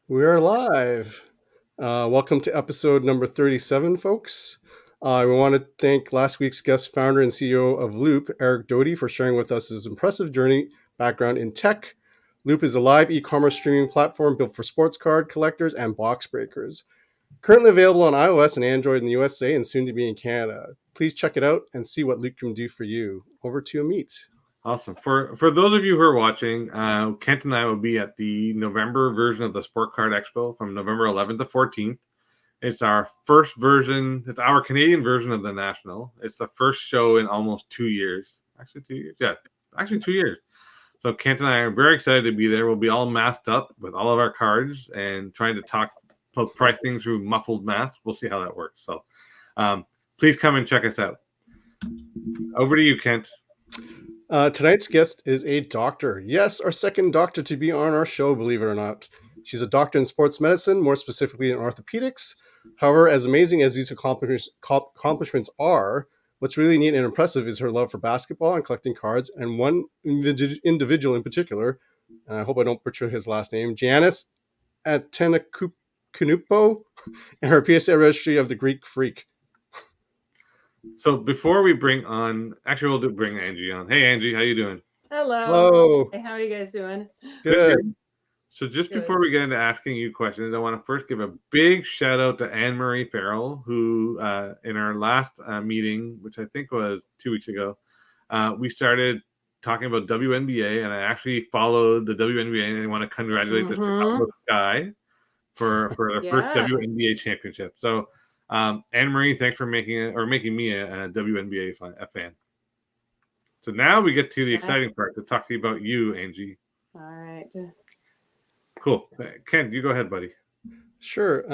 We are live. Welcome to episode number 37, folks. We want to thank last week's guest founder and CEO of Loop, Eric Doty, for sharing with us his impressive journey background in tech. Loop is a live e-commerce streaming platform built for sports card collectors and box breakers. Currently available on iOS and Android in the USA and soon to be in Canada. Please check it out and see what Loop can do for you. Over to you, Amit. Awesome. For those of you who are watching, Kent and I will be at the November version of the Sport Card Expo from November 11th to 14th. It's our first version. It's our Canadian version of the National. It's the first show in almost 2 years. Actually, 2 years. Yeah, actually 2 years. So Kent and I are very excited to be there. We'll be all masked up with all of our cards and trying to price things through muffled masks. We'll see how that works. So please come and check us out. Over to you, Kent. Tonight's guest is a doctor. Yes, our second doctor to be on our show, believe it or not. She's a doctor in sports medicine, more specifically in orthopedics. However, as amazing as these accomplishments are, what's really neat and impressive is her love for basketball and collecting cards, and one individual in particular, and I hope I don't butcher his last name, Giannis Antetokounmpo, and her PSA Registry of the Greek Freak. So before we bring Angie on. Hey, Angie, how you doing? Hello. Hey, how are you guys doing? Good. So just before we get into asking you questions, I want to first give a big shout out to Anne-Marie Farrell, who in our last meeting, which I think was 2 weeks ago, we started talking about WNBA, and I actually followed the WNBA, and I want to congratulate the Chicago Sky for the first WNBA championship. So Anne-Marie, thanks for making me a WNBA fan. So now we get to the exciting part to talk to you about you, Angie. All right. Cool. Ken, you go ahead, buddy. Sure.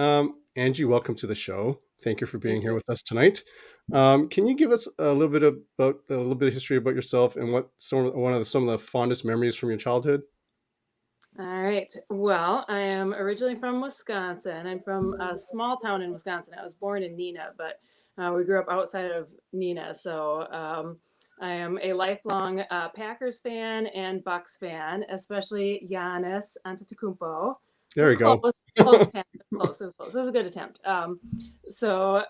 Angie, welcome to the show. Thank you for being here with us tonight. Can you give us a little bit of history about yourself and what some of the fondest memories from your childhood? All right. Well, I am originally from Wisconsin. I'm from a small town in Wisconsin. I was born in Neenah, but we grew up outside of Neenah. So I am a lifelong Packers fan and Bucks fan, especially Giannis Antetokounmpo. There we go. Close. It was a good attempt. So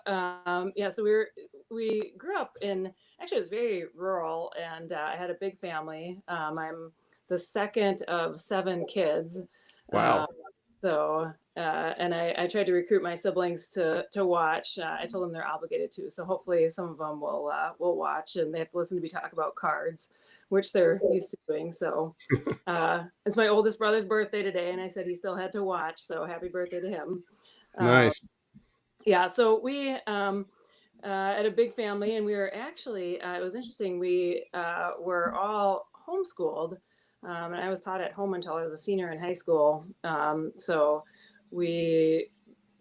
we grew up in, actually it was very rural, and I had a big family. I'm the second of 7 kids. Wow. And I tried to recruit my siblings to watch. I told them they're obligated to, so hopefully some of them will watch, and they have to listen to me talk about cards, which they're used to doing. So it's my oldest brother's birthday today, and I said he still had to watch, so happy birthday to him. Nice. So we had a big family, and we were actually, it was interesting, we were all homeschooled. And I was taught at home until I was a senior in high school. So we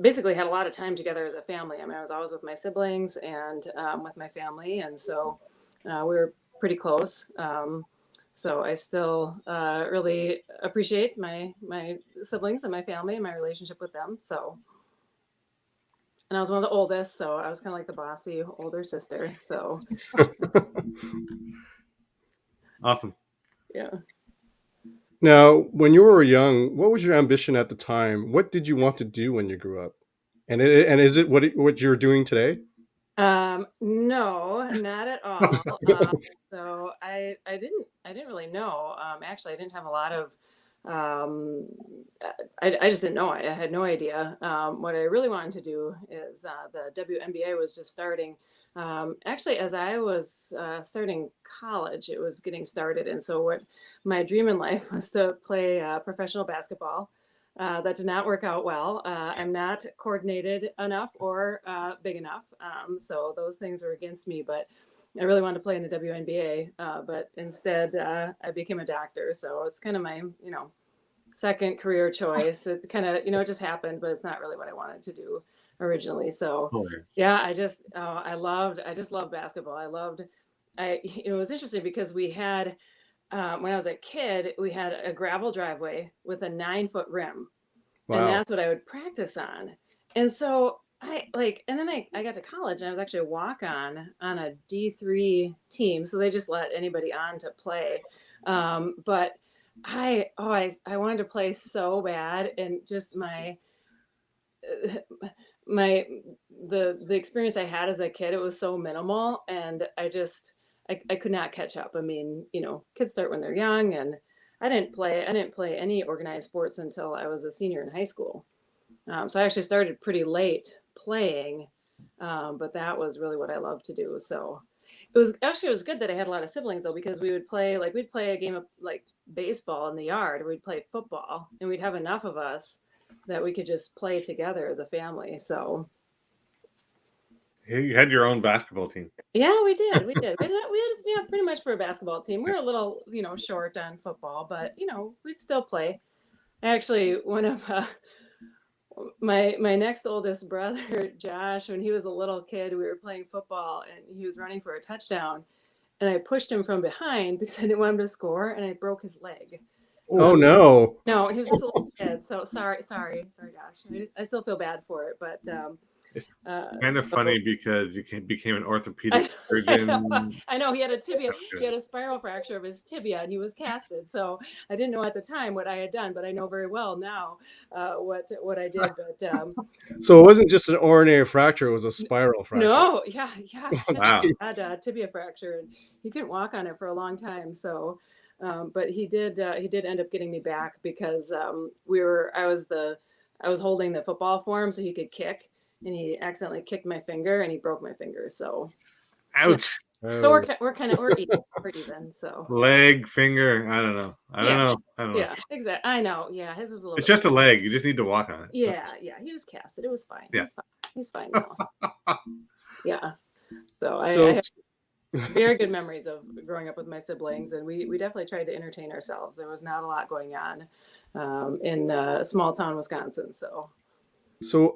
basically had a lot of time together as a family. I mean, I was always with my siblings and with my family. And so we were pretty close. So I still really appreciate my siblings and my family and my relationship with them. So, and I was one of the oldest, so I was kind of like the bossy older sister. So awesome. Yeah. Now, when you were young, what was your ambition at the time? What did you want to do when you grew up? And is it what you're doing today? No, not at all. So I didn't really know. Actually, I didn't have a lot of. I just didn't know. I had no idea. What I really wanted to do is the WNBA was just starting. Actually, as I was starting college, it was getting started, and so what my dream in life was to play professional basketball. That did not work out well. I'm not coordinated enough or big enough. So those things were against me, but I really wanted to play in the WNBA. But instead, I became a doctor. So it's kind of my, second career choice. It's kind of, it just happened, but it's not really what I wanted to do originally. So yeah, I just loved basketball. It was interesting because we had, when I was a kid, we had a gravel driveway with a 9-foot rim. Wow. And that's what I would practice on. And so I got to college, and I was actually a walk-on on a D3 team. So they just let anybody on to play. But I wanted to play so bad, and just my the experience I had as a kid, it was so minimal, and I could not catch up. I mean, kids start when they're young, and I didn't play any organized sports until I was a senior in high school. So I actually started pretty late playing, but that was really what I loved to do. So it was good that I had a lot of siblings though, because we'd play a game of like baseball in the yard, or we'd play football, and we'd have enough of us that we could just play together as a family. So You had your own basketball team. yeah, we did. We had yeah, pretty much for a basketball team. We were a little, short on football, but we'd still play. Actually, one of my next oldest brother, Josh, when he was a little kid, we were playing football and he was running for a touchdown, and I pushed him from behind because I didn't want him to score, and I broke his leg. Oh no. No, he was just a little kid, so sorry, Josh. I still feel bad for it, but It's kind of so funny because you became an I, orthopedic I know, surgeon. I know he had a tibia, That's he good. had a spiral fracture of his tibia, and he was casted. So I didn't know at the time what I had done, but I know very well now what I did. But So it wasn't just an ordinary fracture; it was a spiral fracture. no, yeah, Oh, Wow. gee. he had a tibia fracture, and he couldn't walk on it for a long time. So, but he did end up getting me back because I was holding the football for him so he could kick, and he accidentally kicked my finger and he broke my finger. So yeah, Ouch. so Oh. we're even. So Leg, finger. I don't know. I don't yeah, know. I don't know. yeah, exactly. I know. Yeah, his was a little It's bit. just a leg. You just need to walk on it. That's Yeah, he was casted. It was fine. yeah. He's fine now. Yeah. So I So have very good memories of growing up with my siblings, and we definitely tried to entertain ourselves. There was not a lot going on in small town Wisconsin. so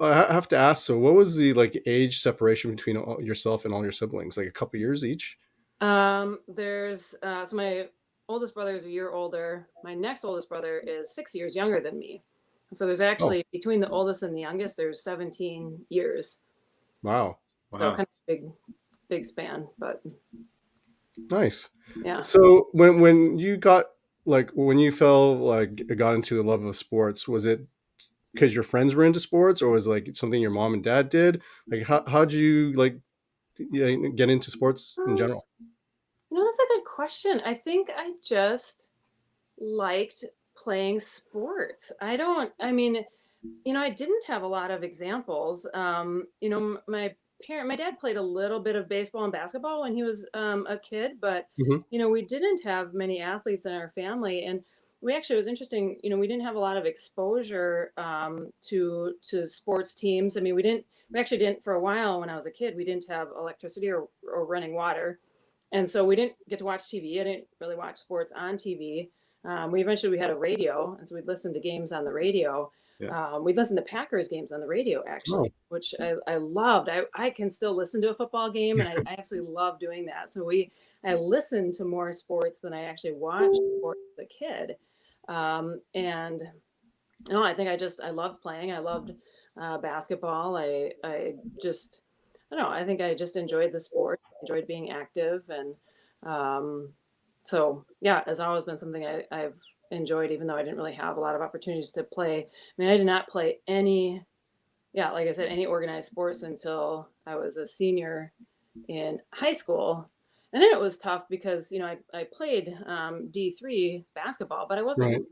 I have to ask. So what was the like age separation between yourself and all your siblings? Like a couple years each? There's so my oldest brother is a year older. My next oldest brother is 6 years younger than me. So there's Oh, actually between the oldest and the youngest, there's 17 years. wow, So Wow. kind of big span, but nice. yeah. So when you got like when you fell like got into the love of sports, was it because your friends were into sports, or was it like something your mom and dad did? Like how'd you like get into sports in Um, general? that's a good question. I think I just liked playing sports. I mean, I didn't have a lot of examples. My dad played a little bit of baseball and basketball when he was a kid, but Hmm. we didn't have many athletes in our family, and it was interesting. We didn't have a lot of exposure to sports teams. I mean, we actually didn't for a while when I was a kid. We didn't have electricity or running water, and so we didn't get to watch TV. I didn't really watch sports on TV. We had a radio, and so we'd listen to games on the radio. Yeah. We'd listen to Packers games on the radio, Oh, actually, which I loved. I can still listen to a football game, and I absolutely love doing that. So I listened to more sports than I actually watched sports as a kid. And no, I think I loved playing. I loved basketball. I don't know. I think I just enjoyed the sport, enjoyed being active, and um, so yeah, it's always been something I've enjoyed, even though I didn't really have a lot of opportunities to play. I mean, I did not play any, yeah, like I said, any organized sports until I was a senior in high school. And then it was tough because, I played D3 basketball, but I right. wasn't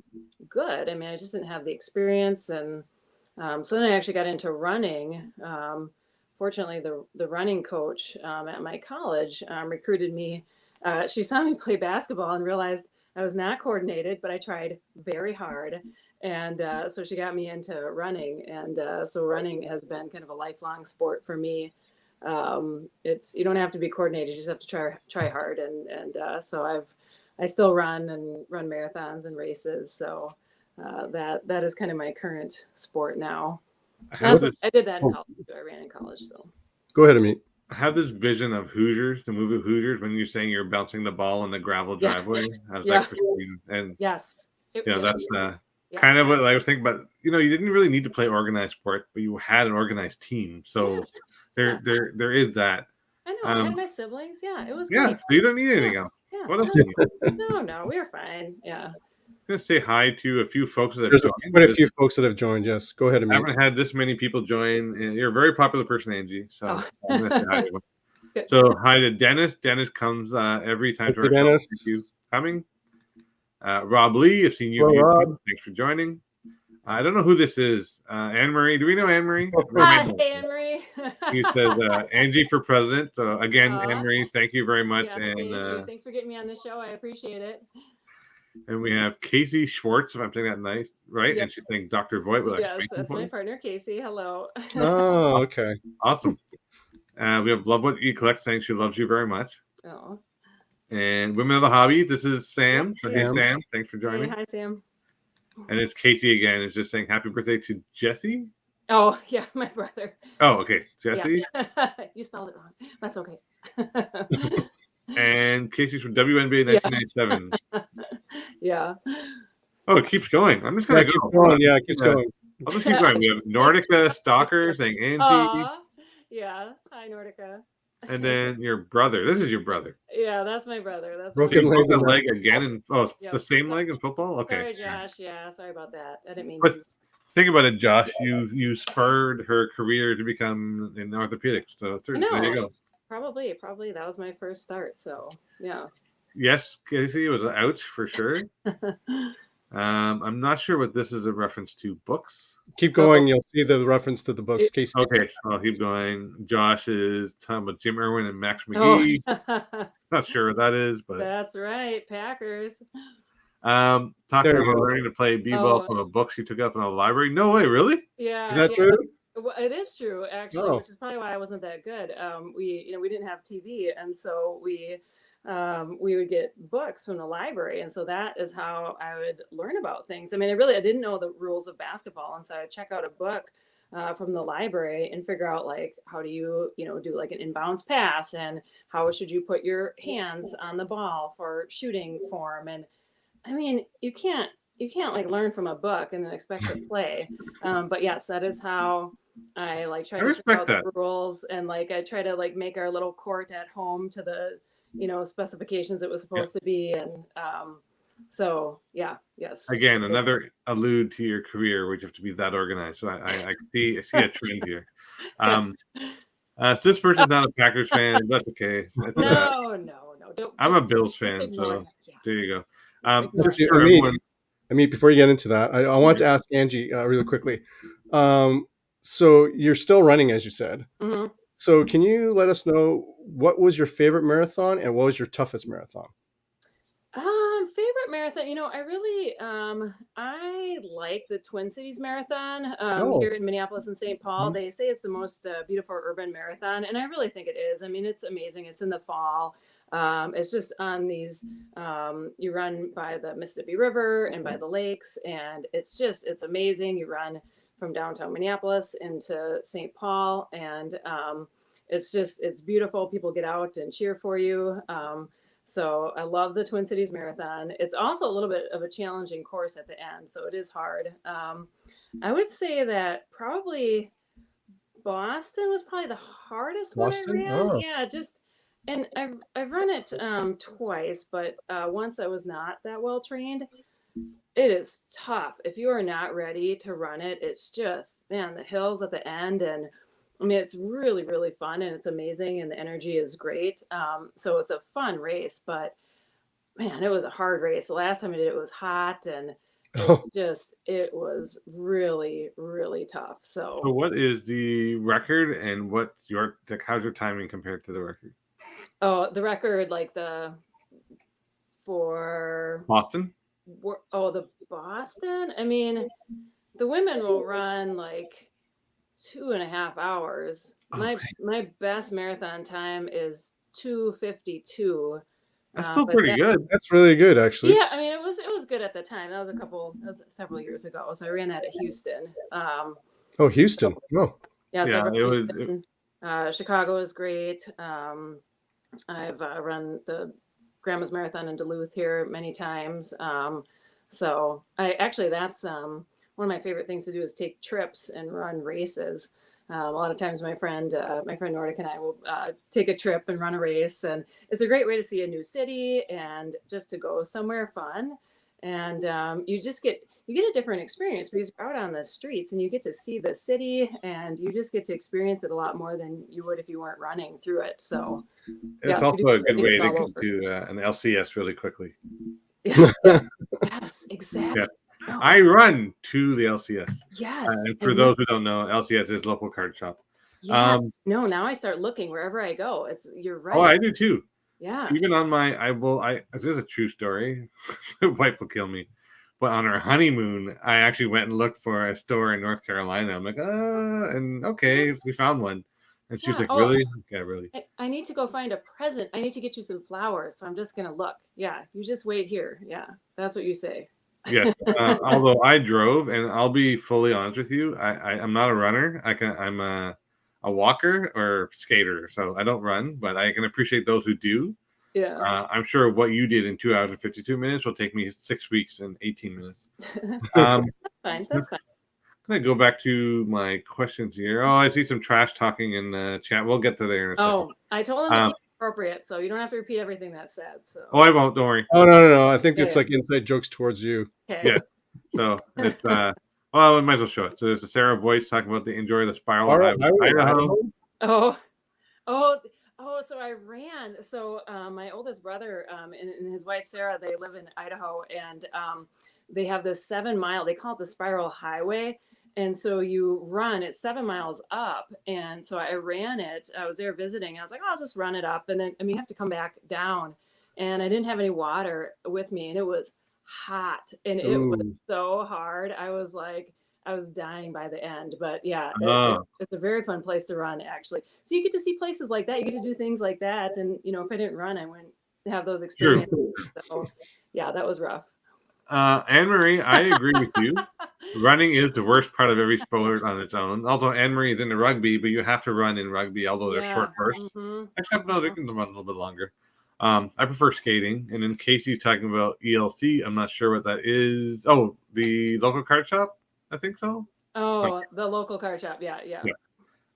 good. I mean, I just didn't have the experience. And so then I actually got into running. Fortunately, the running coach at my college recruited me. She saw me play basketball and realized I was not coordinated, but I tried very hard. And so she got me into running. And so running has been kind of a lifelong sport for me. You don't have to be coordinated; you just have to try hard. So I still run marathons and races. So that is kind of my current sport now. I have this I did that in Oh, college too. I ran in college, so go ahead, Amit. I have this vision of Hoosiers, the movie Hoosiers, when you're saying you're bouncing the ball in the gravel yeah, driveway. I was like, yeah, for and yes, yeah, that's yeah, kind of what I was thinking. But you didn't really need to play organized sports, but you had an organized team. yeah, So yeah. there is that. I know. I had Um, my siblings. Yeah, it was yeah, great. so you don't need Yeah, anything else. yeah. What else do you need? No, we were fine. Yeah. going to say hi to a few folks that have There's joined. quite a few folks that have joined. Yes, go ahead, I Amit. haven't had this many people join. And you're a very popular person, Angie. So Oh. I'm going to say hi to everyone. So hi to Dennis. Dennis comes every time to our show. Dennis. Thank you for coming. Rob Lee, I've seen you. Hello, Rob. Thanks for joining. I don't know who this is. Anne Marie. Do we know Anne Marie? Hi, Anne Marie. He says Angie for president. So again, Anne Marie, thank you very much. Yeah, and thank you. Thanks for getting me on the show. I appreciate it. And we have Casey Schwartz, if I'm saying that nice, right? Yep. And she's saying Dr. Voight. Yes, that's my partner, Casey. Hello. Oh, okay. Awesome. We have Love What You Collect saying she loves you very much. Oh. And Women of the Hobby, this is Sam. So hey, Sam, thanks for joining. Hey, hi, Sam. And it's Casey again. It's just saying happy birthday to Jesse. Oh, yeah, my brother. Oh, okay. Jesse. Yeah. You spelled it wrong. That's okay. And Casey's from WNBA 1997. Yeah. Oh, it keeps going. I'm just going to go. Yeah, it keeps going. I'll just keep going. We have Nordica Stalker saying Angie. Aww. Yeah. Hi, Nordica. And then your brother. This is your brother. Yeah, that's my brother. That's broken leg again. And the same leg in football. Okay. Sorry, Josh. Yeah, sorry about that. I didn't mean. But think about it, Josh. You spurred her career to become in orthopedics. So there you go. Probably that was my first start. So yeah. Yes, Casey, it was an ouch for sure. I'm not sure what this is a reference to. Books. Keep going. You'll see the reference to the books. Casey. Okay, I'll keep going. Josh is talking about Jim Irwin and Max McGee. Oh. Not sure what that is, but that's right, Packers. Talking about learning to play b-ball from a book she took up in a library. No way, really? Yeah. Is that true? Well, it is true, actually, which is probably why I wasn't that good. We didn't have TV, and so we would get books from the library, and so that is how I would learn about things. I mean, I didn't know the rules of basketball, and so I'd check out a book from the library and figure out like how do you do like an inbounds pass, and how should you put your hands on the ball for shooting form. And I mean, you can't like learn from a book and then expect to play. But yes, that is how I like try to check out the rules, and like I try to like make our little court at home to the specifications it was supposed to be. And so yes. Again, another allude to your career, where you have to be that organized. So I see a trend here. This person's not a Packers fan. That's okay. No. I'm a Bills fan, so there you go. Just for everyone. Before you get into that, I want to ask Angie really quickly. So you're still running, as you said. Mm-hmm. So can you let us know what was your favorite marathon and what was your toughest marathon? Favorite marathon, I really I like the Twin Cities Marathon here in Minneapolis and St. Paul. Mm-hmm. They say it's the most beautiful urban marathon, and I really think it is. I mean, it's amazing. It's in the fall. It's just on these you run by the Mississippi River and by the lakes, and it's amazing. You run from downtown Minneapolis into St. Paul, and it's beautiful. People get out and cheer for you. So I love the Twin Cities Marathon. It's also a little bit of a challenging course at the end, so it is hard. I would say that probably Boston was probably the hardest one I ran. Oh. Yeah, and I've run it twice, but once I was not that well trained. It is tough. If you are not ready to run it, it's just, man, the hills at the end. And I mean, it's really, really fun, and it's amazing, and the energy is great. So it's a fun race, but man, it was a hard race. The last time I did it was hot, and it was really, really tough. So what is the record, and how's your timing compared to the record? Oh, the record, like for Boston? The Boston? I mean, the women will run like 2.5 hours. My best marathon time is 2:52. That's still pretty good. That's really good, actually. Yeah, I mean, it was good at the time. That was several years ago. So I ran that at Houston. Houston. Yeah, so it was Houston. Chicago is great. I've run the Grandma's Marathon in Duluth here many times. So that's one of my favorite things to do is take trips and run races. A lot of times my friend Nordic and I will take a trip and run a race, and it's a great way to see a new city and just to go somewhere fun. and you get a different experience because you're out on the streets and you get to see the city, and you just get to experience it a lot more than you would if you weren't running through it. So It's yes, we do also a good way to all get over. to an LCS really quickly. Yeah, yeah. Yes, Yeah. exactly. No. I run to the LCS. Yes, And I for know. those who don't know, LCS is local card shop. Yeah. No, now I start looking wherever I go. You're Oh, right. I do too. Yeah. Even on this is a true story. My wife will kill me. But on our honeymoon, I actually went and looked for a store in North Carolina. I'm like, and okay, we found one. And she was Yeah. like, Oh, really? Yeah, really. I need to go find a present. I need to get you some flowers. So I'm just going to look. Yeah. You just wait here. Yeah. That's what you say. Yes. Although I drove, and I'll be fully honest with you, I'm not a runner. I'm a walker or skater, so I don't run, but I can appreciate those who do. Yeah. I'm sure what you did in 2 hours and 52 minutes will take me 6 weeks and 18 minutes. Um, Fine. That's fine. I'm gonna go back to my questions here. Oh, I see some trash talking in the chat. We'll get to there in a second. Oh, I told him to keep it appropriate, so you don't have to repeat everything that's said. So. Oh, I won't. Don't worry. Oh no! I think it's Yeah. like inside jokes towards you. Okay. Yeah. So it's well, we might as well show it. So there's a Sarah Voight talking about the enjoy the spiral All right, highway, Idaho. Oh, so I ran. So my oldest brother and his wife Sarah, they live in Idaho, and they have this 7 mile. They call it the Spiral Highway, and so you run. It's 7 miles up, and so I ran it. I was there visiting. I was like, oh, I'll just run it up, and then you have to come back down, and I didn't have any water with me, and it was hot, and it was Ooh. so hard. I was dying by the end, but yeah, Oh, it's a very fun place to run, actually. So you get to see places like that. You get to do things like that. And, if I didn't run, I wouldn't have those true. experiences. So yeah, that was rough. Anne Marie, I agree with you. Running is the worst part of every sport on its own. Although Anne Marie is into rugby, but you have to run in rugby, although they're short Yeah. bursts. Mm-hmm. Except no, they can run a little bit longer. I prefer skating. And then Casey's talking about ELC. I'm not sure what that is. Oh, the local card shop? I think so. Oh, the local car shop. Yeah.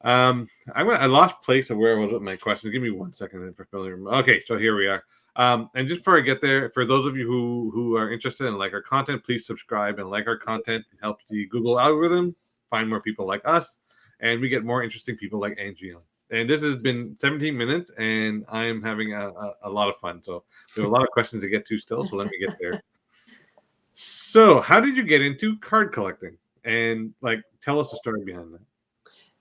I lost place of where I was with my question. Give me 1 second for filling. Okay, so here we are. And just before I get there, for those of you who are interested in like our content, please subscribe and like our content. It helps the Google algorithm find more people like us, and we get more interesting people like Angie on. And this has been 17 minutes, and I am having a lot of fun. So we have a lot of questions to get to still, so let me get there. So how did you get into card collecting? And like, tell us the story behind that.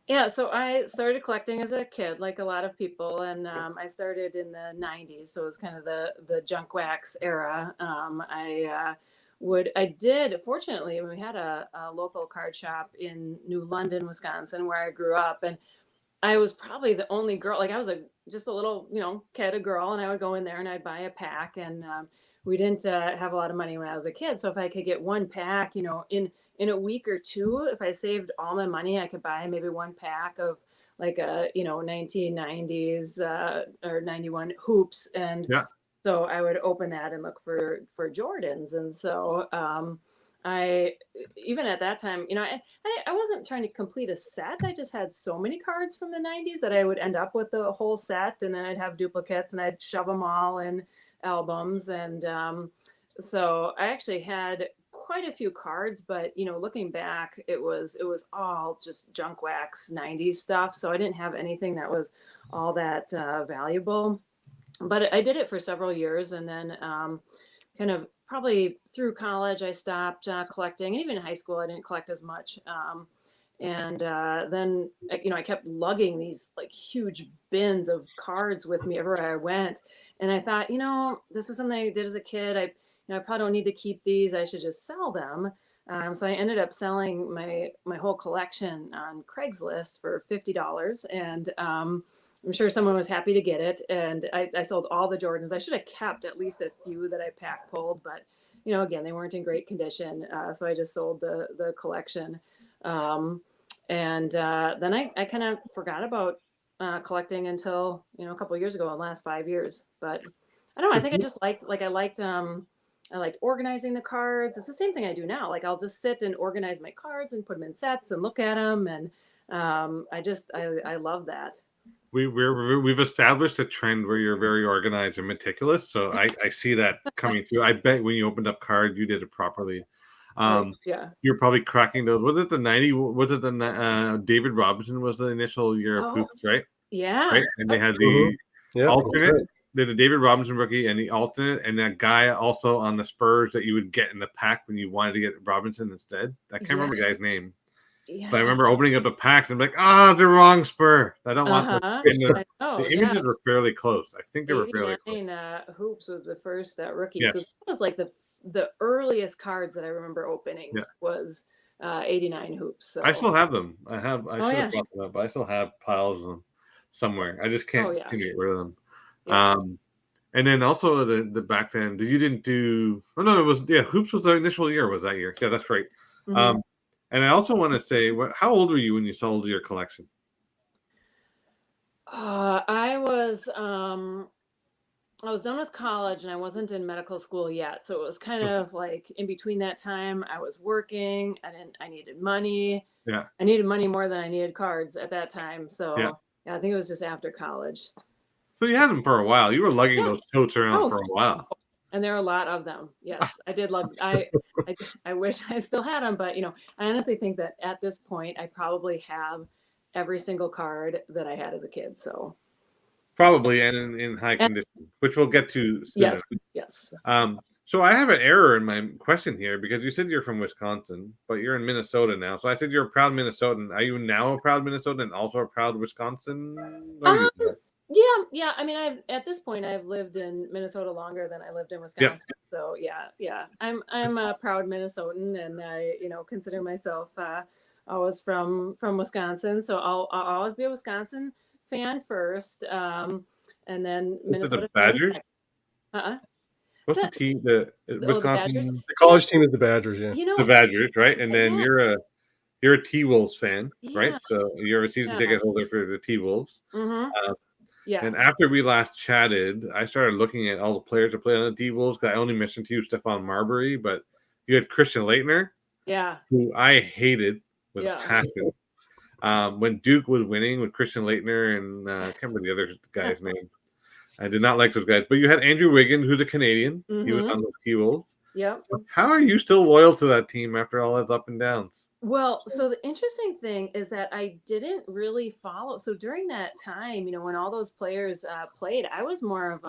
Yeah, so I started collecting as a kid, like a lot of people, and I started in the '90s, so it was kind of the junk wax era. I did fortunately we had a local card shop in New London, Wisconsin, where I grew up, and I was probably the only girl. Like I was just a little, kid, a girl, and I would go in there and I'd buy a pack. And we didn't have a lot of money when I was a kid, so if I could get one pack, in a week or two, if I saved all my money, I could buy maybe one pack of like a 1990s or 91 hoops, and Yeah. so I would open that and look for Jordans. And so I even at that time, I wasn't trying to complete a set. I just had so many cards from the '90s that I would end up with the whole set, and then I'd have duplicates, and I'd shove them all in albums. And so I actually had quite a few cards, but looking back, it was all just junk wax '90s stuff. So I didn't have anything that was all that valuable. But I did it for several years, and then kind of probably through college, I stopped collecting, and even in high school, I didn't collect as much. And then, I kept lugging these like huge bins of cards with me everywhere I went. And I thought, this is something I did as a kid. I probably don't need to keep these. I should just sell them. So I ended up selling my whole collection on Craigslist for $50, and I'm sure someone was happy to get it. And I sold all the Jordans. I should have kept at least a few that I pack pulled, but again, they weren't in great condition. So I just sold the collection. And then I kind of forgot about collecting until, a couple of years ago, in the last 5 years. But I don't know. I think I just I liked organizing the cards. It's the same thing I do now. Like I'll just sit and organize my cards and put them in sets and look at them. And I love that. we've established a trend where you're very organized and meticulous. So I see that coming through. I bet when you opened up cards, you did it properly. Yeah. You're probably cracking those. Was it the 90? Was it the David Robinson was the initial year of hoops, right? Yeah. Right, and they had Mhm. the Yeah, alternate. right. They had the David Robinson rookie and the alternate, and that guy also on the Spurs that you would get in the pack when you wanted to get Robinson instead. I can't remember the guy's name. Yeah. But I remember opening up a pack and I'm like, the wrong Spur. I don't want this. And I know, the images were fairly close. I think they were fairly close. 89 hoops was the first rookie. Yes. So that was like the earliest cards that I remember opening was 89 hoops. So I still have them. I should have yeah. brought them up, but I still have piles of them somewhere. I just can't seem to get rid of them. Yeah. And then also the back then, you didn't do. Oh no, it was hoops was the initial year. Was that year? Yeah, that's right. Mhm. And I also want to say, how old were you when you sold your collection? I was done with college and I wasn't in medical school yet. So it was kind of like in between that time I was working and I needed money. Yeah. I needed money more than I needed cards at that time. So yeah I think it was just after college. So you had them for a while. You were lugging those totes around for a while. And there are a lot of them. Yes, I did love. I wish I still had them, but I honestly think that at this point, I probably have every single card that I had as a kid. So probably and in high condition, which we'll get to soon. Yes. So I have an error in my question here because you said you're from Wisconsin, but you're in Minnesota now. So I said you're a proud Minnesotan. Are you now a proud Minnesotan and also a proud Wisconsin? Yeah. I mean, at this point I've lived in Minnesota longer than I lived in Wisconsin. So yeah. I'm a proud Minnesotan, and I consider myself always from Wisconsin. So I'll always be a Wisconsin fan first, and then Minnesota. The Badgers. What's the team? The Wisconsin. The college team is the Badgers. Yeah. The Badgers, right? And then you're a T-Wolves fan, right? So you're a season ticket holder for the T-Wolves. Mm-hmm. And after we last chatted, I started looking at all the players that play on the T-Wolves. I only mentioned to you Stephon Marbury, but you had Christian Laettner, who I hated with passion. When Duke was winning with Christian Laettner and I can't remember the other guy's name. I did not like those guys. But you had Andrew Wiggins, who's a Canadian. Mm-hmm. He was on the T-Wolves. Yep. How are you still loyal to that team after all its up and downs? Well, so the interesting thing is that I didn't really follow. So during that time, when all those players played, I was more of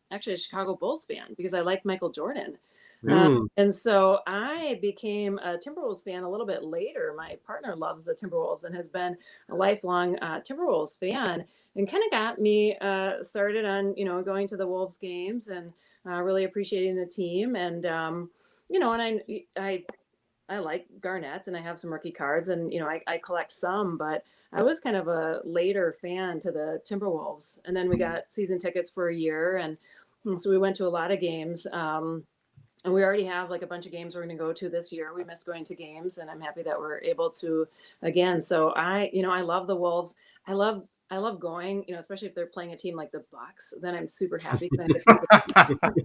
actually a Chicago Bulls fan because I liked Michael Jordan. And so I became a Timberwolves fan a little bit later. My partner loves the Timberwolves and has been a lifelong Timberwolves fan, and kind of got me started on, going to the Wolves games and really appreciating the team. And, and I like Garnett and I have some rookie cards and, I collect some, but I was kind of a later fan to the Timberwolves. And then we got season tickets for a year. And so we went to a lot of games. And we already have like a bunch of games we're going to go to this year. We miss going to games, and I'm happy that we're able to again. So I love the Wolves. I love going, especially if they're playing a team like the Bucks. Then I'm super happy.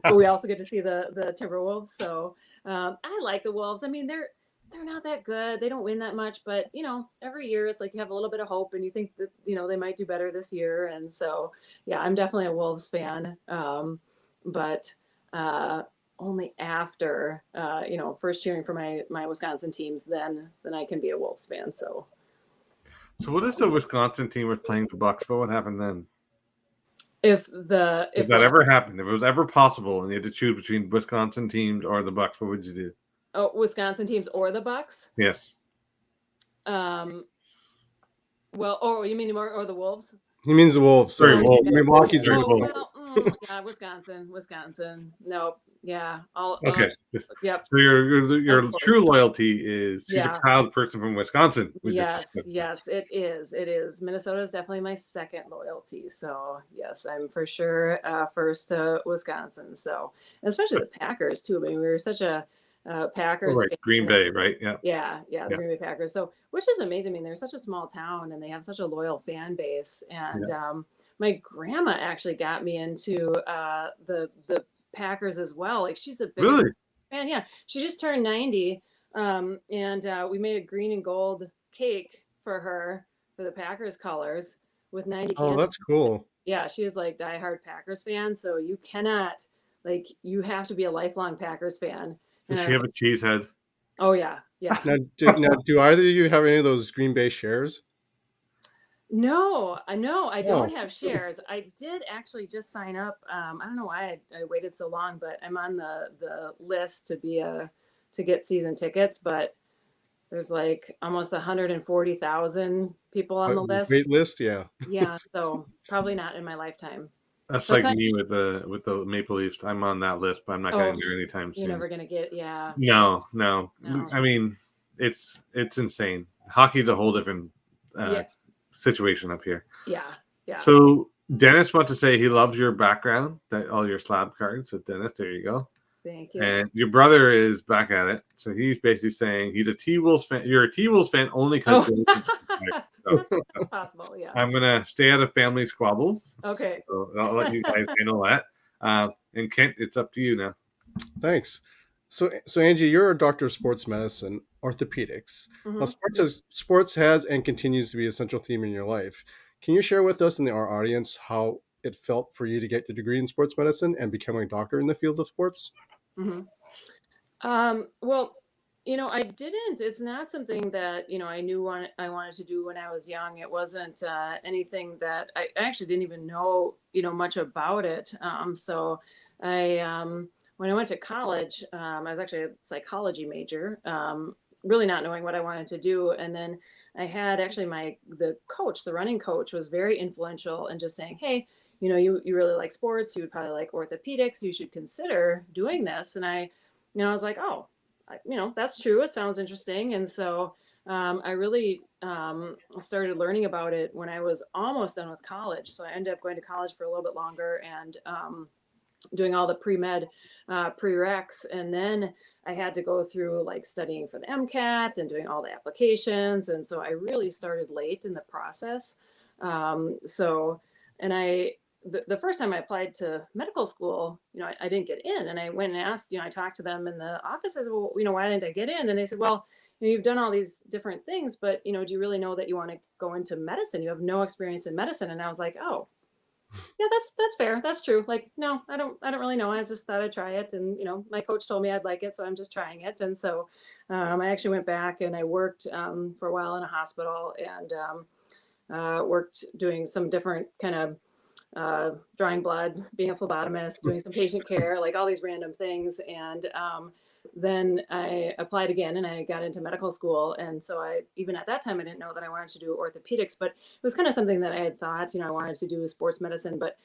But we also get to see the Timberwolves. So I like the Wolves. I mean, they're not that good. They don't win that much, but every year it's like you have a little bit of hope, and you think that they might do better this year. And so yeah, I'm definitely a Wolves fan. But only after first cheering for my Wisconsin teams, then I can be a Wolves fan. So what if the Wisconsin team was playing the Bucks? What would happen then? If that ever happened, if it was ever possible, and you had to choose between Wisconsin teams or the Bucks, what would you do? Oh, Wisconsin teams or the Bucks? Yes. Well, you mean or the Wolves? He means the Wolves. Sorry, Wolves. Milwaukee's the Wolves. Yeah, Wisconsin. Nope. Yeah. Okay. Yep. So your true loyalty is she's a proud person from Wisconsin. Yes, it is. It is. Minnesota is definitely my second loyalty. So yes, I'm for sure first to Wisconsin. So especially the Packers too. I mean, we were such a Packers. Right. Green Bay, right? Yeah. The Green Bay Packers. So, which is amazing. I mean, they're such a small town and they have such a loyal fan base. And my grandma actually got me into the Packers as well. Like she's the biggest fan. Yeah, she just turned 90, and we made a green and gold cake for her for the Packers colors, with 90 Oh, cans. that's cool. Yeah, she was like diehard Packers fan. So you cannot, like, you have to be a lifelong Packers fan. Does And she have a cheese head? oh yeah, yeah. Now, do either of you have any of those Green Bay shares? No, I don't Oh, have shares. I did actually just sign up. I don't know why I waited so long, but I'm on the list to get season tickets. But there's like almost 140,000 people on the wait list. list, yeah. Yeah, so probably not in my lifetime. That's So it's like not. me with the Maple Leafs. I'm on that list, but I'm not getting Oh, there anytime you're soon. never gonna get. Yeah, No, no. no. I mean, it's insane. Hockey's a whole different Yeah, situation up here. yeah, yeah. So Dennis wants to say he loves your background, that all your slab cards. So Dennis, there you go. Thank you. And your brother is back at it. So he's basically saying he's a T Wolves fan. You're a T Wolves fan only because. Oh, So that's possible. Yeah. I'm gonna stay out of family squabbles. Okay. So I'll let you guys handle that. And Kent, it's up to you now. Thanks. So Angie, you're a doctor of sports medicine, orthopedics. Now, Hmm. sports has and continues to be a central theme in your life. Can you share with us and our audience how it felt for you to get your degree in sports medicine and becoming a doctor in the field of sports? Hmm. Well, I didn't. It's not something that I knew I wanted to do when I was young. It wasn't anything that I actually didn't even know much about it. So I when I went to college, I was actually a psychology major. Really not knowing what I wanted to do, and then I had actually the coach, the running coach, was very influential in just saying, "Hey, you really like sports. You would probably like orthopedics. You should consider doing this." And I was like, oh, that's true. It sounds interesting. And so I really started learning about it when I was almost done with college. So I ended up going to college for a little bit longer and doing all the pre-med prereqs. And then I had to go through like studying for the MCAT and doing all the applications. And so I really started late in the process. So, and the first time I applied to medical school, I didn't get in, and I went and asked, I talked to them in the office. I said, well, why didn't I get in? And they said, well, you've done all these different things, but, do you really know that you want to go into medicine? You have no experience in medicine. And I was like, oh, yeah, that's fair. That's true. Like, no, I don't really know. I just thought I'd try it. And, my coach told me I'd like it. So I'm just trying it. And so I actually went back and I worked for a while in a hospital and worked doing some different kind of drawing blood, being a phlebotomist, doing some patient care, like all these random things. And then I applied again and I got into medical school. And so even at that time, I didn't know that I wanted to do orthopedics, but it was kind of something that I had thought, I wanted to do sports medicine, but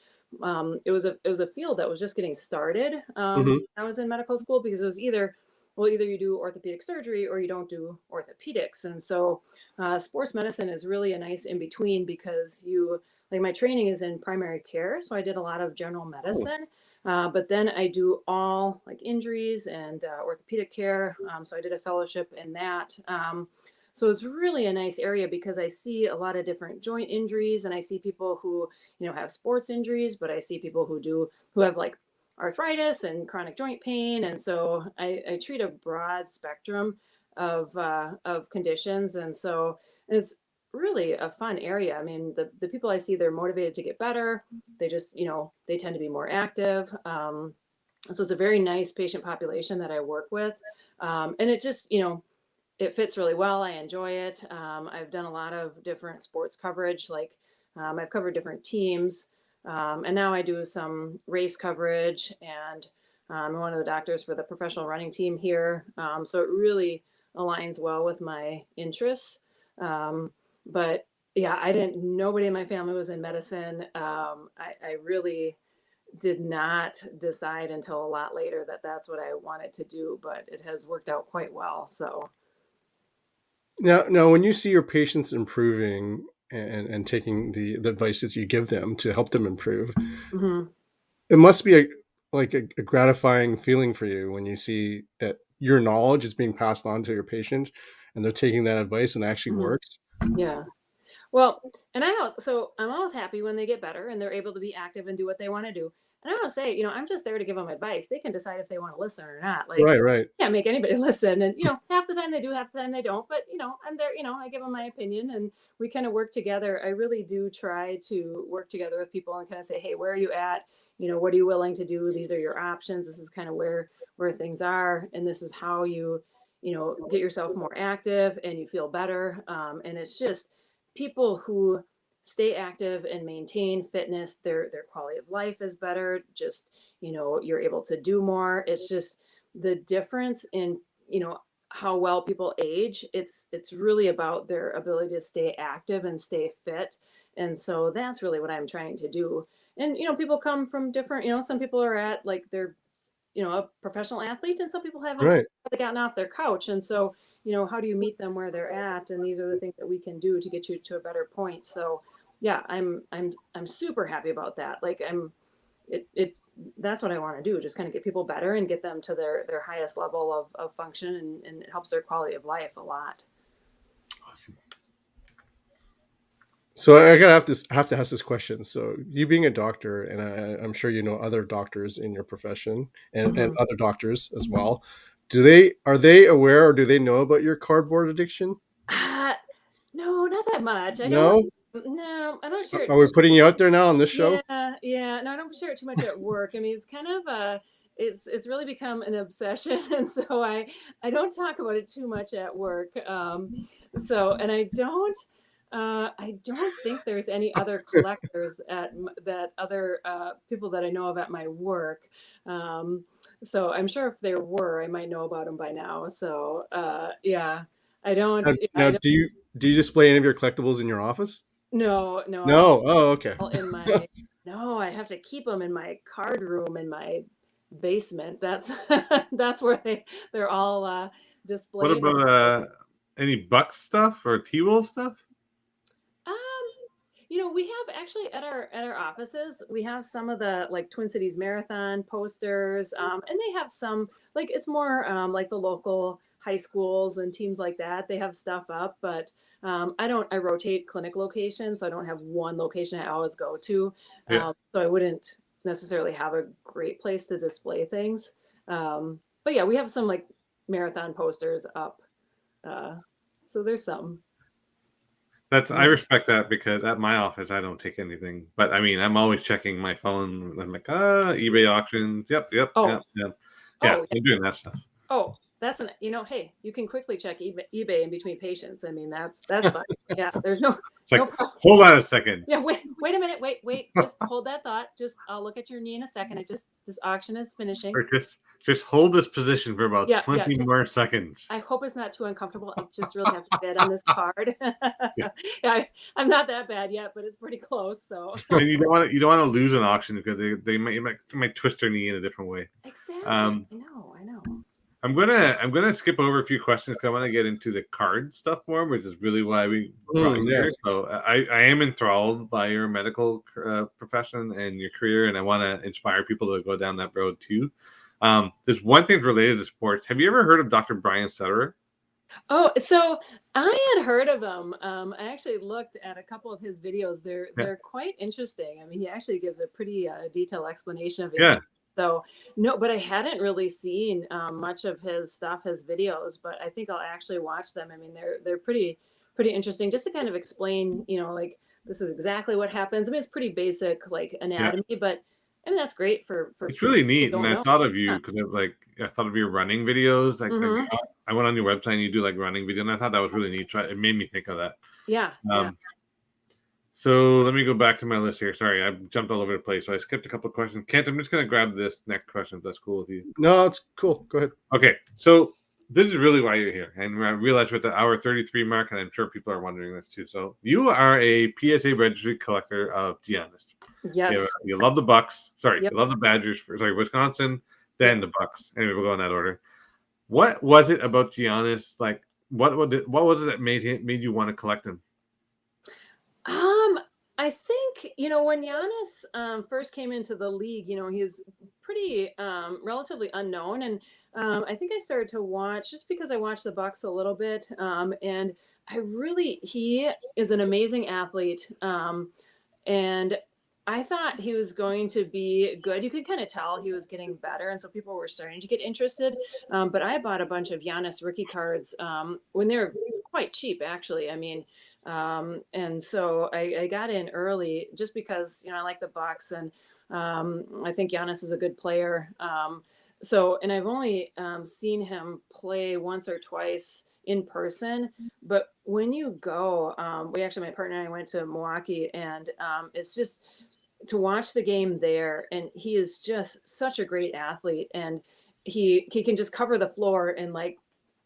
it was a field that was just getting started. Hmm. I was in medical school because it was either you do orthopedic surgery or you don't do orthopedics. And so sports medicine is really a nice in between because like my training is in primary care. So I did a lot of general medicine, but then I do all like injuries and orthopedic care. So I did a fellowship in that. So it's really a nice area because I see a lot of different joint injuries and I see people who, have sports injuries, but I see people who have like arthritis and chronic joint pain. And so I treat a broad spectrum of conditions. And so it's really a fun area. I mean, the people I see, they're motivated to get better. They just, they tend to be more active. So it's a very nice patient population that I work with. And it just, it fits really well. I enjoy it. I've done a lot of different sports coverage, like I've covered different teams. And now I do some race coverage and I'm one of the doctors for the professional running team here. So it really aligns well with my interests. But yeah, nobody in my family was in medicine. I really did not decide until a lot later that that's what I wanted to do, but it has worked out quite well. So, Now, when you see your patients improving and taking the advice that you give them to help them improve, mhm. it must be a gratifying feeling for you when you see that your knowledge is being passed on to your patient and they're taking that advice and it actually Mhm. works. Yeah. Well, and so I'm always happy when they get better and they're able to be active and do what they want to do. And I want to say, I'm just there to give them advice. They can decide if they want to listen or not. Like, Right, right. can't make anybody listen. And, half the time they do, half the time they don't. But, I'm there, I give them my opinion and we kind of work together. I really do try to work together with people and kind of say, hey, where are you at? What are you willing to do? These are your options. This is kind of where things are. And this is how you, get yourself more active and you feel better. And it's just people who stay active and maintain fitness, their quality of life is better. Just, you're able to do more. It's just the difference in, how well people age. It's really about their ability to stay active and stay fit. And so that's really what I'm trying to do. And people come from different, some people are at like they're a professional athlete, and some people haven't Right. gotten off their couch. And so, how do you meet them where they're at? And these are the things that we can do to get you to a better point. So, yeah, I'm super happy about that. Like it that's what I want to do. Just kind of get people better and get them to their highest level of function, and it helps their quality of life a lot. Awesome. So I gotta have to ask this question. So you being a doctor, and I'm sure you know other doctors in your profession and other doctors as well. Are they aware or do they know about your cardboard addiction? Uh, no, not that much. I don't. No? No, I don't share Are we it. putting you out there now on this show? Yeah, yeah. No, I don't share it too much at work. I mean, it's kind of it's really become an obsession, and so I don't talk about it too much at work. So, and I don't think there's any other collectors that other people that I know of at my work. Um, so I'm sure if there were, I might know about them by now. So, yeah, I don't. Now, Yeah, now, do you display any of your collectibles in your office? no, no, I No. Oh, okay. all in my no, I have to keep them in my card room in my basement. That's that's where they're all What displayed. And about any Buck stuff or T-Will stuff? um, we have actually at our offices, we have some of the like Twin Cities Marathon posters, and they have some like it's more like the local high schools and teams like that. They have stuff up, but I rotate clinic locations, so I don't have one location I always go to. Yeah. So I wouldn't necessarily have a great place to display things. But yeah, we have some like marathon posters up. Uh, so there's some. I respect that because at my office I don't take anything. But I mean, I'm always checking my phone. I'm like, eBay auctions. Yep, yep, Oh, yep, yep. Yeah, oh, I'm doing that stuff. Oh, that's hey, you can quickly check eBay in between patients. I mean, that's fine. Yeah, there's no It's like, no problem. hold on a second. Yeah, wait a minute. Wait. Just hold that thought. I'll look at your knee in a second. This auction is finishing. Or just hold this position for about Yeah, 20 more seconds. I hope it's not too uncomfortable. I just really have to bid on this card. Yeah. Yeah, I'm not that bad yet, but it's pretty close. So And you don't want to lose an auction because they might twist their knee in a different way. exactly. I know. I'm gonna skip over a few questions because I want to get into the card stuff more, which is really why we brought you here. Yes. So I am enthralled by your medical profession and your career, and I want to inspire people to go down that road too. There's one thing related to sports. Have you ever heard of Dr. Brian Sutterer? Oh, so I had heard of him. I actually looked at a couple of his videos. They're Yeah. they're quite interesting. I mean, he actually gives a pretty detailed explanation of it. Yeah. So no, but I hadn't really seen much of his stuff, his videos. But I think I'll actually watch them. I mean, they're pretty interesting, just to kind of explain, like this is exactly what happens. I mean, it's pretty basic, like Yeah. anatomy, but I mean that's great for It's people really who neat, and don't I know. thought of Yeah. you because I thought of your running videos. Hmm. I went on your website and you do like running video, and I thought that was really neat. So it made me think of that. Yeah. So let me go back to my list here. Sorry, I jumped all over the place, so I skipped a couple of questions. Kent, I'm just going to grab this next question if that's cool with you. No, it's cool. Go ahead. Okay, so this is really why you're here, and I realize we're at the hour 33 mark, and I'm sure people are wondering this too. So you are a PSA Registry collector of Giannis. Yes. You love the Bucks. Sorry, Yep. you love the Badgers. Wisconsin, then the Bucks. Anyway, we'll go in that order. What was it about Giannis? Like, what was it that made you want to collect him? I think, when Giannis first came into the league, he was pretty relatively unknown. And I think I started to watch just because I watched the Bucks a little bit. And he is an amazing athlete. And I thought he was going to be good. You could kind of tell he was getting better, and so people were starting to get interested. But I bought a bunch of Giannis rookie cards when they were quite cheap, actually. I mean, and so I got in early just because I like the Bucks, and I think Giannis is a good player. And I've only seen him play once or twice in person, but when you go, my partner and I went to Milwaukee, and it's just to watch the game there, and he is just such a great athlete, and he can just cover the floor in like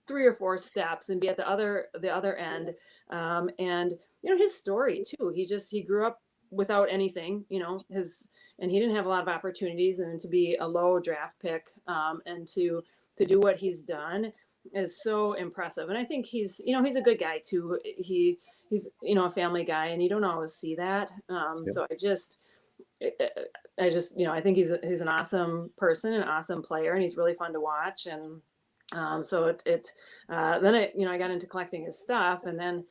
3 or 4 steps and be at the other end. And his story too, he grew up without anything, and he didn't have a lot of opportunities, and to be a low draft pick, and to do what he's done is so impressive. And I think he's a good guy too. He's a family guy, and you don't always see that. So I think he's an awesome person, an awesome player, and he's really fun to watch. And then I got into collecting his stuff, and then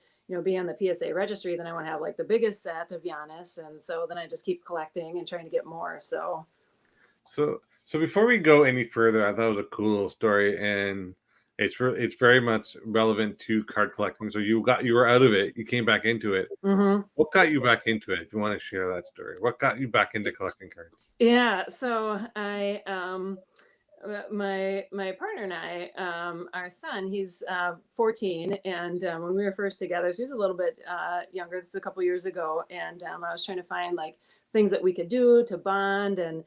being on the PSA registry, then I want to have like the biggest set of Giannis, and so then I just keep collecting and trying to get more. So before we go any further, I thought it was a cool story, and it's very much relevant to card collecting. So you were out of it, you came back into it. Mm-hmm. What got you back into it? If you want to share that story, what got you back into collecting cards? Yeah, so I my partner and I, our son, he's 14, and when we were first together, so he was a little bit younger. This is a couple years ago, and I was trying to find like things that we could do to bond, and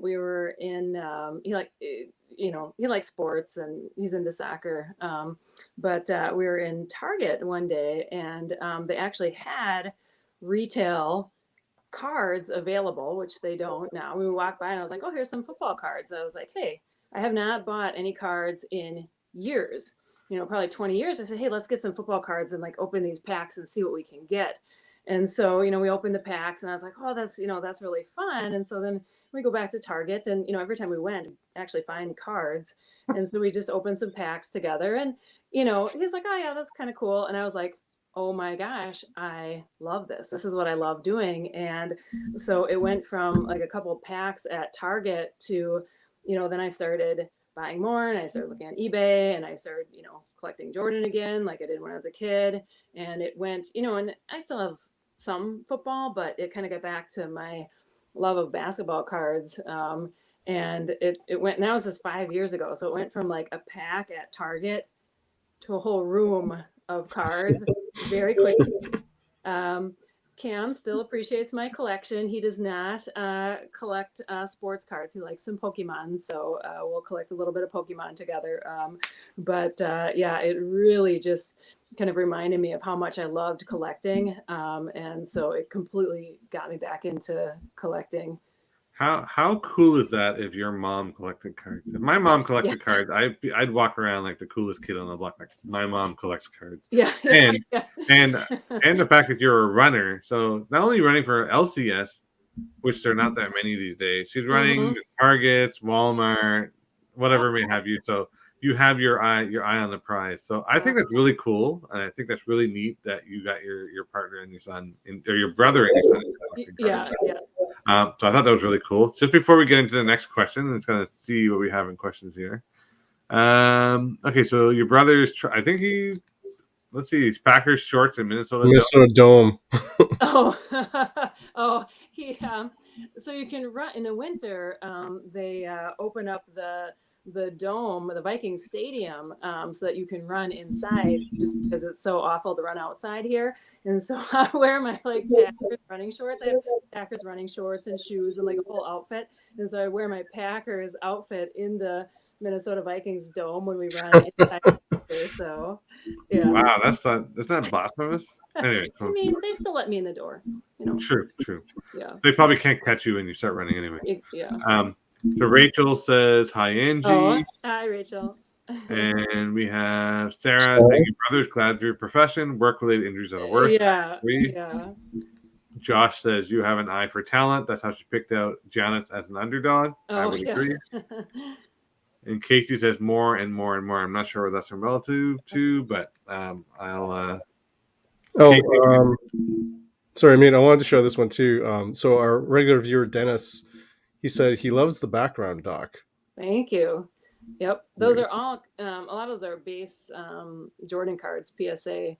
we were in he likes sports, and he's into soccer. But we were in Target one day, and they actually had retail cards available, which they don't now. We walked by, and I was like, oh, here's some football cards. I was like, hey, I have not bought any cards in years, probably 20 years. I said, hey, let's get some football cards and like open these packs and see what we can get. And so, we opened the packs, and I was like, oh, that's really fun. And so then we go back to Target, and, every time we went, actually find cards. And so we just opened some packs together, and, he's like, oh yeah, that's kind of cool. And I was like, oh my gosh, I love this. This is what I love doing. And so it went from like a couple packs at Target to, then I started buying more, and I started looking at eBay, and I started, collecting Jordan again, like I did when I was a kid. And it went, and I still have some football, but it kind of got back to my love of basketball cards. And it went, now this is 5 years ago. So it went from like a pack at Target to a whole room of cards very quickly. Cam still appreciates my collection. He does not collect sports cards. He likes some Pokemon, so we'll collect a little bit of Pokemon together. Yeah, it really just kind of reminded me of how much I loved collecting, and so it completely got me back into collecting. How cool is that if your mom collected cards? If my mom collected cards, I'd walk around like the coolest kid on the block. Like, my mom collects cards. Yeah. And the fact that you're a runner, so not only running for LCS, which there are not that many these days, she's running Targets, Walmart, whatever may have you. So you have your eye on the prize. So I think that's really cool, and I think that's really neat that you got your partner and your son, or your brother and your son. Yeah. So I thought that was really cool. Just before we get into the next question, let's kind of see what we have in questions here. Okay, so your brother's, I think let's see, he's Packers shorts in Minnesota Dome. He so you can run in the winter. They open up the dome, the Vikings stadium, so that you can run inside, just because it's so awful to run outside here. And so I wear my like Packers running shorts. I have Packers running shorts and shoes and like a whole outfit. And so I wear my Packers outfit in the Minnesota Vikings dome when we run inside. So yeah. Wow, that's not blasphemous. Anyway, I mean, they still let me in the door. True. Yeah. They probably can't catch you when you start running anyway. Yeah. So Rachel says, hi, Angie. Oh, hi, Rachel. And we have Sarah saying, your brother's glad for your profession. Work-related injuries are the worst. Yeah. Josh says, you have an eye for talent. That's how she picked out Giannis as an underdog. I would agree. And Casey says more and more and more. I'm not sure what that's relative to, but I'll... Sorry, I mean, I wanted to show this one too. So our regular viewer, Dennis, he said he loves the background, Doc. Thank you. Yep, those are all. A lot of those are base Jordan cards, PSA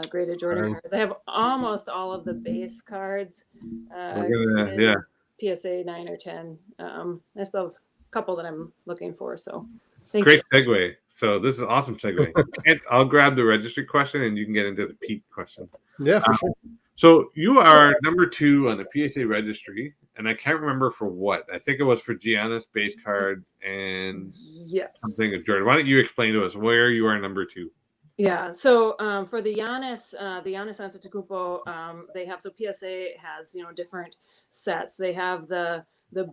graded Jordan cards. I have almost all of the base cards Yeah. graded PSA 9 or 10. I still have a couple that I'm looking for. So, thank Great you. segue. So this is an awesome segue. I'll grab the registry question, and you can get into the Pete question. Yeah, for sure. So you are number 2 on the PSA registry, and I can't remember for what. I think it was for Giannis base card and Yes. something of Jordan. Why don't you explain to us where you are number 2? Yeah. So for the Giannis Antetokounmpo, they have, so PSA has different sets. They have the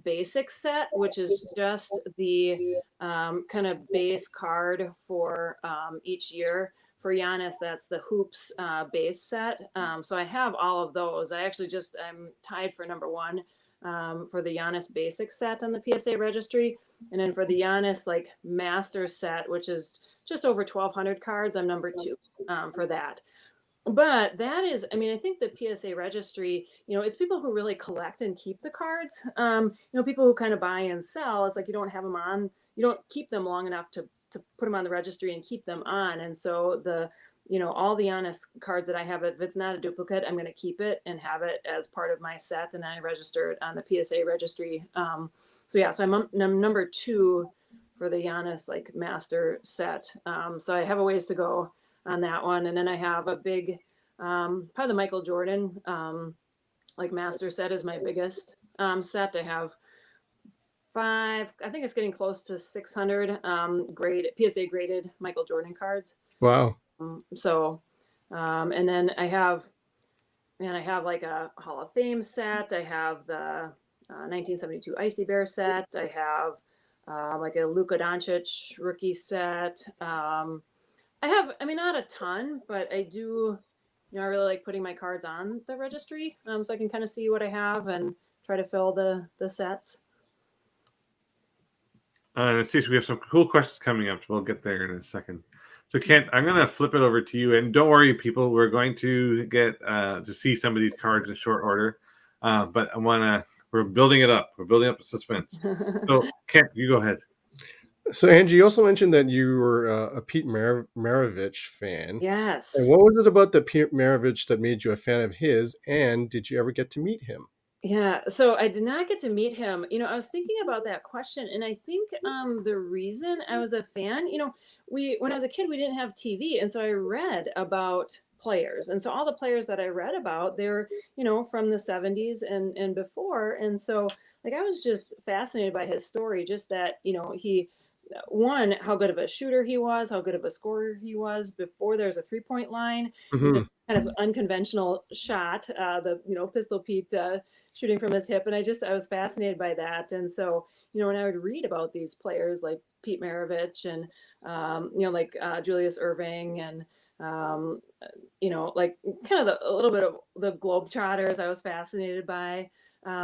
basic set, which is just the kind of base card for each year. For Giannis, that's the hoops base set. So I have all of those. I'm tied for number 1 for the Giannis basic set on the PSA registry, and then for the Giannis like master set, which is just over 1,200 cards, I'm number 2 for that. But that is, I mean, I think the PSA registry, it's people who really collect and keep the cards. People who kind of buy and sell. It's like you don't have them on, you don't keep them long enough to put them on the registry and keep them on. And so all the Honest cards that I have, if it's not a duplicate, I'm going to keep it and have it as part of my set, and I register it on the PSA registry. So I'm number 2 for the Giannis like master set. So I have a ways to go on that one. And then I have a big, probably the Michael Jordan, like master set is my biggest set. I have 5, I think it's getting close to 600 PSA graded Michael Jordan cards. Wow. And then I have like a Hall of Fame set. I have the 1972 Icy Bear set. I have like a Luka Doncic rookie set. I have, not a ton, but I do, I really like putting my cards on the registry, so I can kind of see what I have and try to fill the sets. Let's see, so we have some cool questions coming up. We'll get there in a second. So Kent, I'm going to flip it over to you, and don't worry, people, we're going to get to see some of these cards in short order, but we're building it up. We're building up the suspense. So Kent, you go ahead. So Angie, you also mentioned that you were a Pete Maravich fan. Yes. And what was it about the Pete Maravich that made you a fan of his? And did you ever get to meet him? Yeah, so I did not get to meet him. I was thinking about that question, and I think the reason I was a fan, when I was a kid, we didn't have TV, and so I read about players, and so all the players that I read about, they're from the 70s and before, and so like I was just fascinated by his story, just that he one, how good of a shooter he was, how good of a scorer he was before there's a 3-point line, Mm-hmm. kind of unconventional shot, the Pistol Pete shooting from his hip, and I was fascinated by that. And so when I would read about these players like Pete Maravich and like Julius Erving and like kind of a little bit of the Globetrotters, I was fascinated by.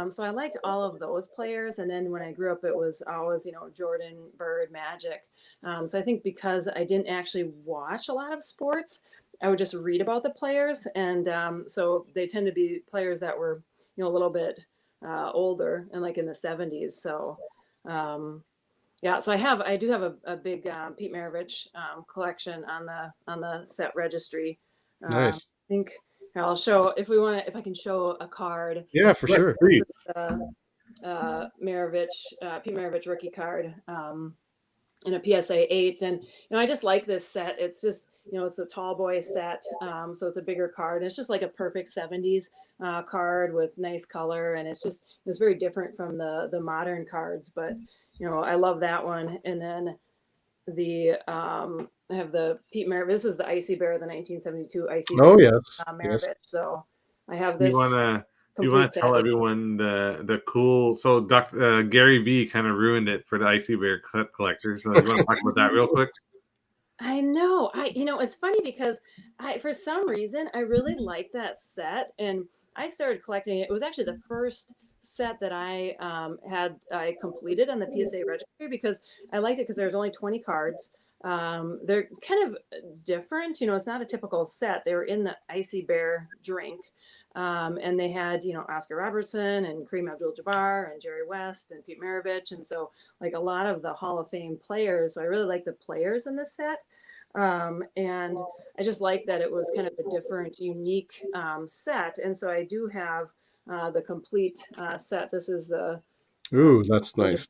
So I liked all of those players. And then when I grew up, it was always, Jordan, Bird, Magic. So I think because I didn't actually watch a lot of sports, I would just read about the players. And so they tend to be players that were, a little bit older and like in the 70s. So yeah, so I do have a big Pete Maravich collection on the set registry. Nice. I think I'll show if I can show a card. Yeah, for sure. Please. Pete Maravich rookie card in a PSA 8, and I just like this set. It's just it's a tall boy set, so it's a bigger card. And it's just like a perfect 70s card with nice color, and it's very different from the modern cards. But I love that one. And then I have the Pete Maravich. This is the Icy Bear, the 1972 Icy Bear. Oh, yes. Maravich. Yes. So I have this. You want to tell everyone the cool? So Dr. Gary V kind of ruined it for the Icy Bear collectors. So you want to talk about that real quick? I know. It's funny because for some reason, I really like that set, and I started collecting it. It was actually the first set that I completed on the PSA registry because I liked it because there was only 20 cards. They're kind of different. It's not a typical set. They were in the Icy Bear drink. And they had, Oscar Robertson and Kareem Abdul-Jabbar and Jerry West and Pete Maravich. And so like a lot of the Hall of Fame players. So I really like the players in this set. And I just like that it was kind of a different, unique set. And so I do have the complete set. This is the Ooh, that's nice.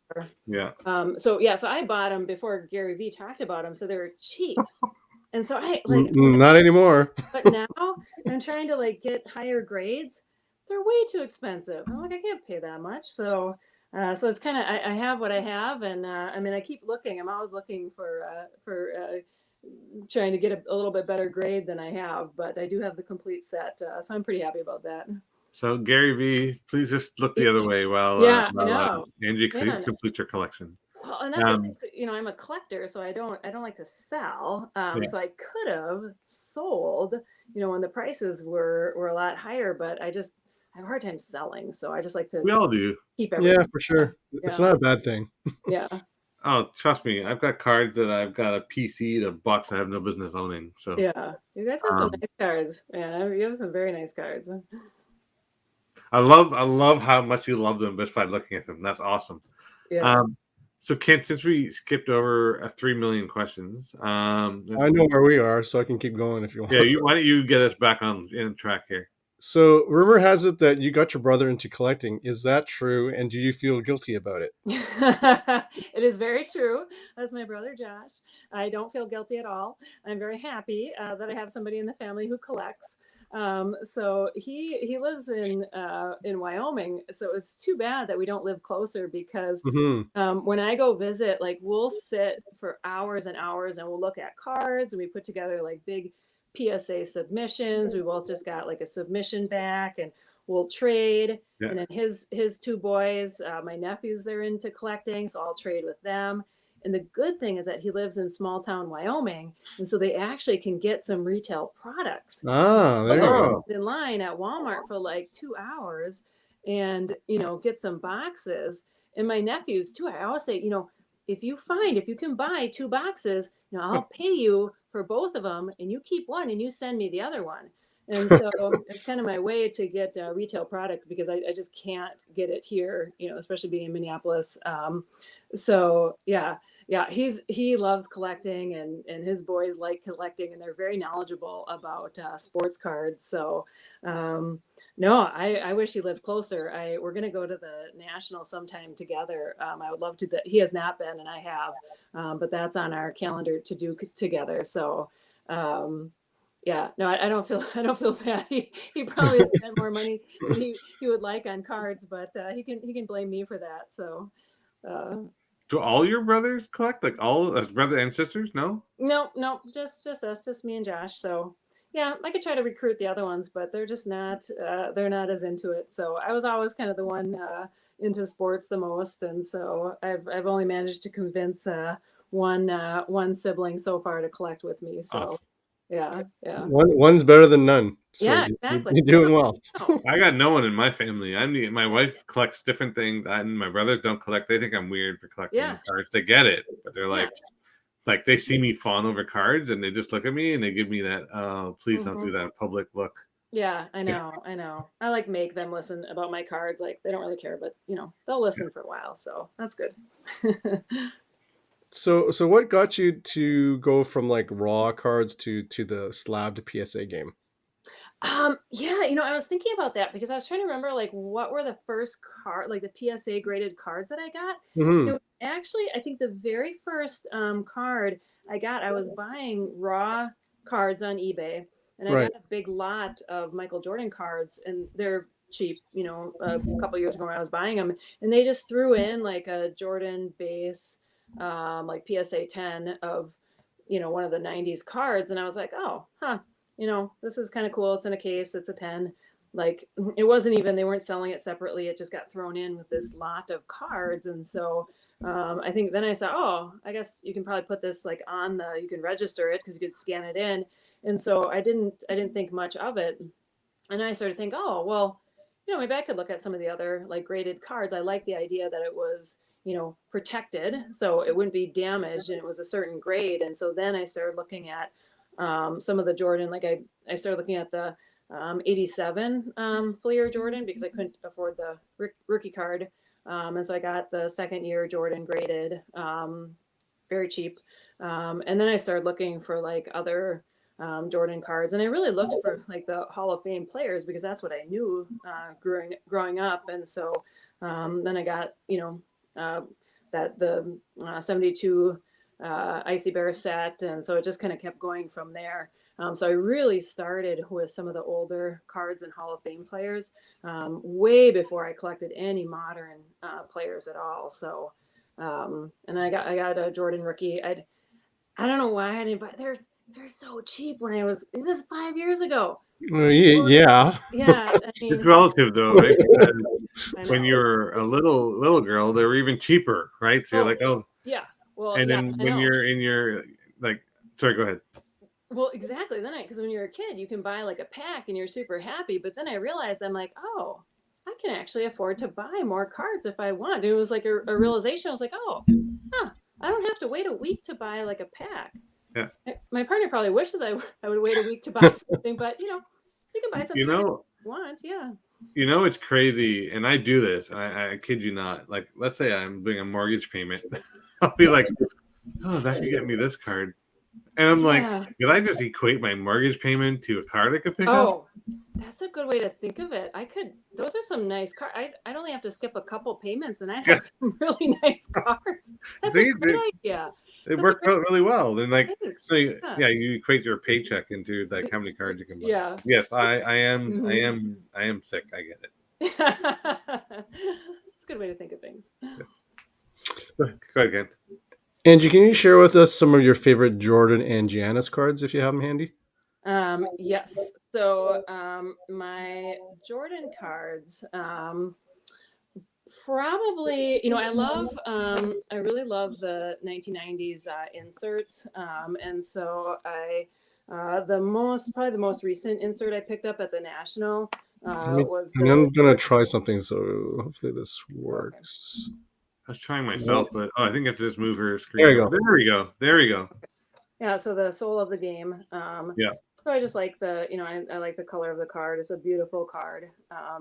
Yeah. So I bought them before Gary Vee talked about them, so they were cheap. And so I Not anymore. but now I'm trying to like get higher grades. They're way too expensive. I'm like, I can't pay that much. So it's kind of I have what I have, and I mean I keep looking. I'm always looking for trying to get a little bit better grade than I have, but I do have the complete set, so I'm pretty happy about that. So Gary V, please just look the other way while Yeah, I know. Angie Yeah. completes her collection. Well, and that's the thing. So, I'm a collector, so I don't like to sell. Yeah. So I could have sold, when the prices were a lot higher, but I have a hard time selling. So I just like to We all do. keep everything. Yeah, for sure. It's not a bad thing. Yeah. Oh, trust me, I've got cards that I've got a PC to box I have no business owning. So Yeah, you guys have some nice cards. Yeah, you have some very nice cards. I love how much you love them just by looking at them. That's awesome. Yeah. So Kent, since we skipped over 3 million questions, I know where we are, so I can keep going if you want. Yeah, why don't you get us back in track here? So, rumor has it that you got your brother into collecting. Is that true? And do you feel guilty about it? It is very true. That's my brother Josh. I don't feel guilty at all. I'm very happy that I have somebody in the family who collects. So he lives in Wyoming. So it's too bad that we don't live closer because when I go visit, like we'll sit for hours and hours and we'll look at cards and we put together like big PSA submissions. We both just got like a submission back and we'll trade. Yeah. And then his two boys, my nephews, they're into collecting, so I'll trade with them. And the good thing is that he lives in small town Wyoming, and so they actually can get some retail products. Ah, there you go. In line at Walmart for like 2 hours, and get some boxes. And my nephews too. I always say, if you can buy 2 boxes, I'll pay you for both of them, and you keep one and you send me the other one. And so it's kind of my way to get retail product because I just can't get it here, especially being in Minneapolis. So yeah, he loves collecting and his boys like collecting and they're very knowledgeable about sports cards. So no, I wish he lived closer. We're going to go to the National sometime together. I would love to. He has not been, and I have, but that's on our calendar to do together. So, yeah, no, I don't feel bad. He probably has spent more money than he would like on cards, but he can blame me for that. So, do all your brothers collect? Like all as brothers and sisters? No, just us, just me and Josh. So. Yeah, I could try to recruit the other ones, but they're just not. They're not as into it. So I was always kind of the one into sports the most, and so I've only managed to convince one sibling so far to collect with me. So yeah. One's better than none. So yeah, exactly. You're doing well. I got no one in my family. My wife collects different things, and my brothers don't collect. They think I'm weird for collecting cards. They get it, but they're like. Like they see me fawn over cards and they just look at me and they give me that please don't do that in public look. Yeah, I know. I like make them listen about my cards. Like they don't really care, but they'll listen for a while. So that's good. So what got you to go from like raw cards to the slabbed PSA game? Yeah, I was thinking about that because I was trying to remember like what were the first like the PSA graded cards that I got. Actually, I think the very first card I got, I was buying raw cards on eBay, and I got a big lot of Michael Jordan cards, and they're cheap. A couple years ago when I was buying them, and they just threw in like a Jordan base, like PSA 10 of, one of the '90s cards, and I was like, oh, huh. This is kind of cool. It's in a case. It's a 10. Like it wasn't even, they weren't selling it separately. It just got thrown in with this lot of cards. And so I think then I said, oh, I guess you can probably put this like you can register it because you could scan it in. And so I didn't think much of it. And I started to think, oh, well, maybe I could look at some of the other like graded cards. I like the idea that it was, protected, so it wouldn't be damaged, and it was a certain grade. And so then I started looking at some of the Jordan, like I started looking at the 87 Fleer Jordan, because I couldn't afford the rookie card. And so I got the second year Jordan graded, very cheap. And then I started looking for like other Jordan cards, and I really looked for like the Hall of Fame players, because that's what I knew growing up. And so then I got that the 72 Icy Bear set, and so it just kind of kept going from there. So I really started with some of the older cards and Hall of Fame players, way before I collected any modern players at all. So and I got a Jordan rookie. I don't know why I didn't buy. They're so cheap. When I was, this is 5 years ago. Yeah. Yeah, I It's mean, relative though, right? Because I when know. you're a little girl, they were even cheaper, right? So you're Oh, like, oh, yeah. Well, and yeah, then I when know. you're in your like, sorry, go ahead. Well, exactly. Because when you're a kid, you can buy like a pack and you're super happy. But then I realized, I'm like, oh, I can actually afford to buy more cards if I want. And it was like a realization. I was like, oh, huh, I don't have to wait a week to buy like a pack. Yeah, My partner probably wishes I would wait a week to buy something, but you can buy you something if you know, want. Yeah. it's crazy, and I do this. I kid you not. Like, let's say I'm doing a mortgage payment, I'll be like, oh, that could get me this card, and I'm like, Yeah. did I just equate my mortgage payment to a card I could pick up? Oh, that's a good way to think of it. Those are some nice cards. I'd only have to skip a couple payments and I'd Yeah, have some really nice cards. That's a see, great idea. it That's a worked great, out really well. And like, thanks. so Yeah. yeah, you equate your paycheck into like how many cards you can buy. Yeah. Yes, I Hmm. am sick. I get it. It's a good way to think of things. Go ahead, Kent. Angie, can you share with us some of your favorite Jordan and Giannis cards if you have them handy? Yes. So my Jordan cards, probably, I really love the 1990s inserts. And so probably the most recent insert I picked up at the National Let me, was and the I'm gonna try something, so hopefully this okay. works. I was trying No. myself, but I think I have to just move her There screen you over. go. There we go. There we go. Yeah, so the soul of the game. Yeah. So I just like I like the color of the card. It's a beautiful card.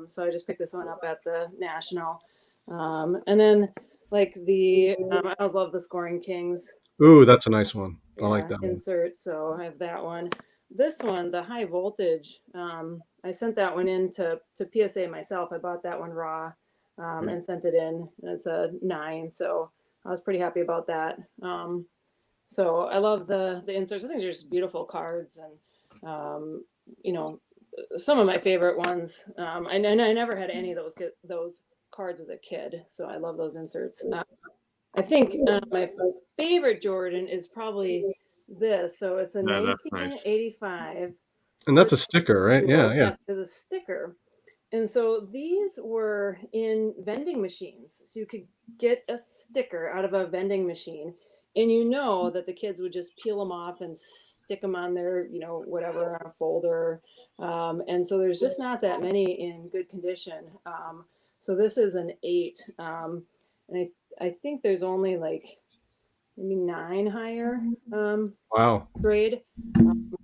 So I just picked this one up at the National. And then like I always love the Scoring Kings. Ooh, that's a nice one. I like Yeah, that one. insert. So I have that one. This one, the high voltage. I sent that one in to PSA myself. I bought that one raw, Yeah. and sent it in. It's a 9, so I was pretty happy about that. So I love the inserts. I think they're just beautiful cards, and you know, some of my favorite ones. I never had any of those cards as a kid, so I love those inserts. I think my favorite Jordan is probably this. So it's a No, that's nice. 1985 And that's a sticker, right? Yeah, Duo. yeah. Yes, as a sticker. And so these were in vending machines. So you could get a sticker out of a vending machine, and that the kids would just peel them off and stick them on their, whatever, on a folder. And so there's just not that many in good condition. So this is an 8. And I think there's only like maybe 9 higher Wow. grade.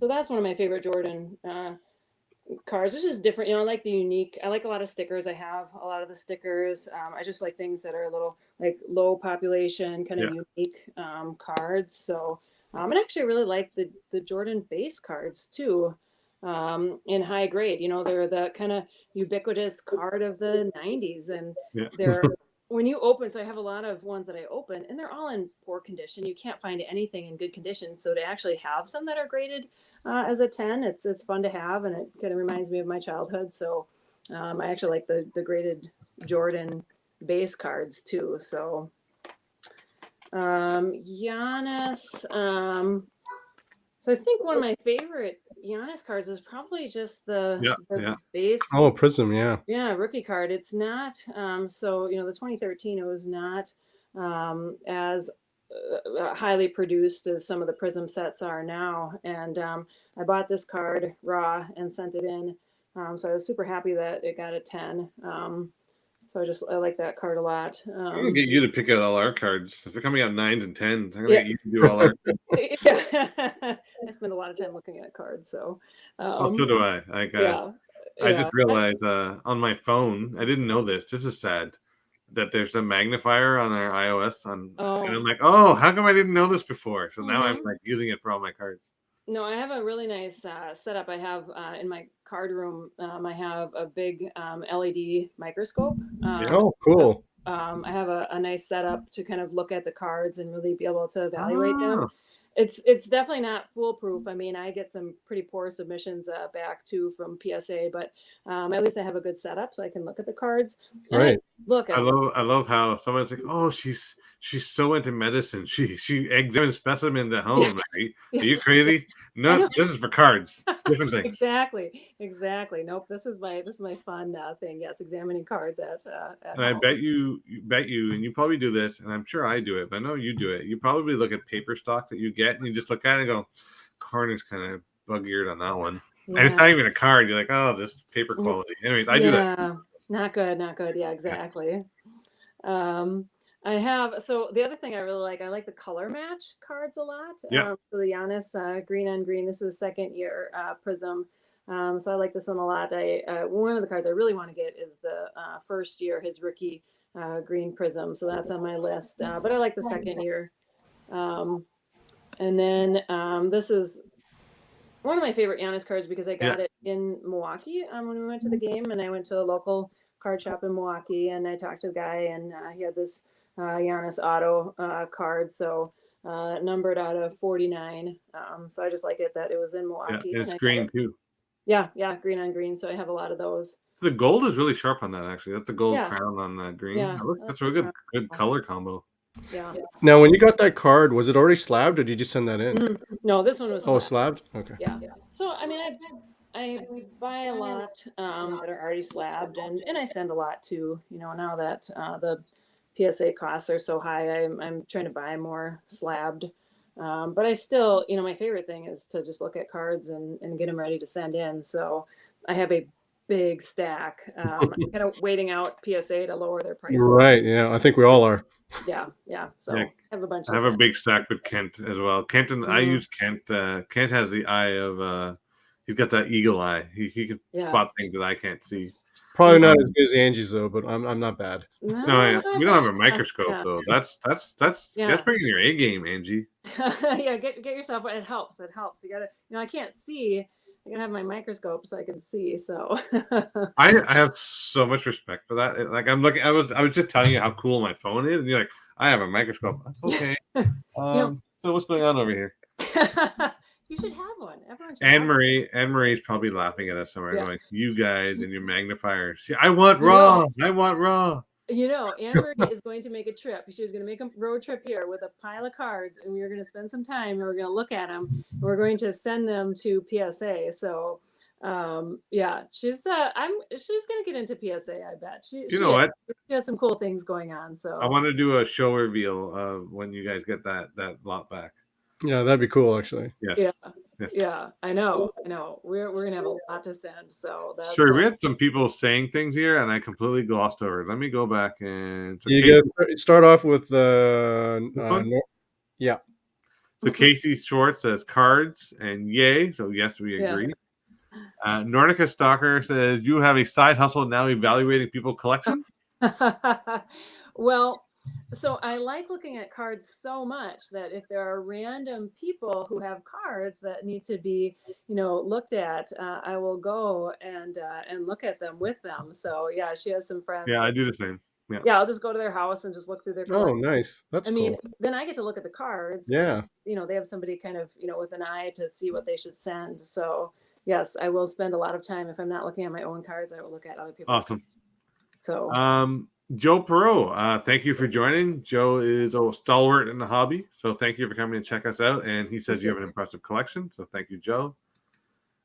So that's one of my favorite Jordan cars. It's just different. I like the unique. I like a lot of stickers. I have a lot of the stickers. I just like things that are a little like low population, kind of Yeah. unique cards. So, and actually, I really like the Jordan base cards too, in high grade. They're the kind of ubiquitous card of the '90s, and Yeah. they're when you open. So I have a lot of ones that I open, and they're all in poor condition. You can't find anything in good condition. So to actually have some that are graded as a 10, it's fun to have, and it kind of reminds me of my childhood. So I actually like the graded Jordan base cards too. So Giannis. So I think one of my favorite Giannis cards is probably just the Yeah. Yeah. base. Oh, Prism, yeah. Yeah, rookie card. It's not so the 2013, it was not as highly produced as some of the Prism sets are now. And I bought this card raw and sent it in So I was super happy that it got a 10. So I like that card a lot. I'm gonna get you to pick out all our cards. If they're coming out 9s and 10s, I'm gonna Yeah. get you to do all our cards. Yeah. I spend a lot of time looking at cards. So, Oh, so do I. yeah. I Yeah. just realized on my phone, I didn't know this. This is sad that there's a magnifier on our iOS and I'm like, oh, how come I didn't know this before? So now I'm like using it for all my cards. No, I have a really nice setup. I have in my card room. I have a big LED microscope. Oh, cool. I have a nice setup to kind of look at the cards and really be able to evaluate them. Oh, It's definitely not foolproof. I mean, I get some pretty poor submissions back too from PSA, but at least I have a good setup so I can look at the cards. And Right. I love how someone's like, oh, she's so into medicine. She examines specimens at home. Like, are you crazy? No, this is for cards. It's different things. Exactly. Nope. This is my fun thing. Yes, examining cards at And home. I bet you, and you probably do this, and I'm sure I do it, but I know you do it. You probably look at paper stock that you get, and you just look at it and go, corner's kind of bug-eared on that one. Yeah. And it's not even a card. You're like, oh, this paper quality. Anyways, I do that. Not good. Yeah, exactly. I have, so the other thing I really like, I like the color match cards a lot. Yeah. So the Giannis green on green, this is second year Prism. So I like this one a lot. One of the cards I really want to get is the first year, his rookie green Prism. So that's on my list. But I like the second year. And then this is one of my favorite Giannis cards because I got it in Milwaukee when we went to the game, and I went to a local card shop in Milwaukee, and I talked to the guy, and he had this Giannis auto card, so numbered out of 49. So I just like it that it was in Milwaukee. Yeah, it's green too. Yeah, green on green. So I have a lot of those. The gold is really sharp on that, actually. That's the gold crown on the green. Yeah, that's a good color combo. Yeah. Now, when you got that card, was it already slabbed, or did you send that in? No, this one was. Oh, slabbed. Okay. Yeah. So I mean, I buy a lot that are already slabbed, and I send a lot too. You know, now that the PSA costs are so high, I'm trying to buy more slabbed. But I still, my favorite thing is to just look at cards and get them ready to send in. So I have a big stack. I'm kind of waiting out PSA to lower their prices. Right. Yeah, I think we all are. Yeah. So I have a bunch. I have a big stack with Kent as well. Kent and I use Kent. Kent has the eye of. He's got that eagle eye. He can spot things that I can't see. Probably not as good as Angie's though, but I'm not bad. No, we don't have a microscope though. That's bringing your A game, Angie. Yeah, get yourself. It helps. You gotta. I can't see. I can have my microscope so I can see. So I have so much respect for that. Like I'm looking. I was just telling you how cool my phone is, and you're like, I have a microscope. Okay. So what's going on over here? You should have one. Everyone should. Anne Marie's probably laughing at us somewhere, going, "You guys and your magnifiers. I want raw. I want raw." Anne Marie is going to make a trip. She's going to make a road trip here with a pile of cards, and we're going to spend some time, and we're going to look at them, and we're going to send them to PSA. So, she's going to get into PSA. I bet. You know what? She has some cool things going on. So I want to do a show reveal of when you guys get that lot back. Yeah, that'd be cool, actually. Yes. Yeah, I know. We're gonna have a lot to send. So that's Sure, we had some people saying things here, and I completely glossed over it. Let me go back and. So you guys start off with yeah. So Casey Schwartz says cards and yay. So yes, we agree. Nordica Stalker says you have a side hustle now evaluating people collections. Well, so I like looking at cards so much that if there are random people who have cards that need to be, looked at, I will go and look at them with them. So yeah, she has some friends. Yeah, I do the same. Yeah, I'll just go to their house and just look through their cards. Oh, nice. That's cool. Then I get to look at the cards. Yeah. And, they have somebody kind of, with an eye to see what they should send. So yes, I will spend a lot of time. If I'm not looking at my own cards, I will look at other people's. Awesome. Cards. So Joe Perot, thank you for joining. Joe is a stalwart in the hobby, so thank you for coming and check us out. And he says you have an impressive collection, so thank you, Joe.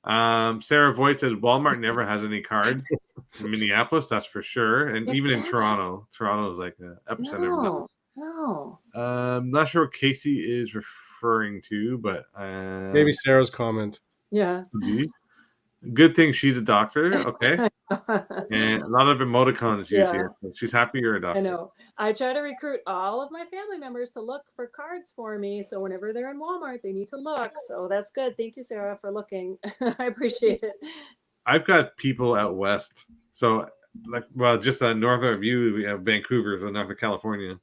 Sarah Voight says Walmart never has any cards in Minneapolis, that's for sure, and even in Toronto. Toronto is like an epicenter. No. I'm not sure what Casey is referring to, but maybe Sarah's comment. Yeah. Good thing she's a doctor. Okay. And a lot of emoticons used Yeah. here. She's happy you're a doctor. I know. I try to recruit all of my family members to look for cards for me. So whenever they're in Walmart, they need to look. So that's good. Thank you, Sarah, for looking. I appreciate it. I've got people out west. So, like, well, just north of you, we have Vancouver, so north of California.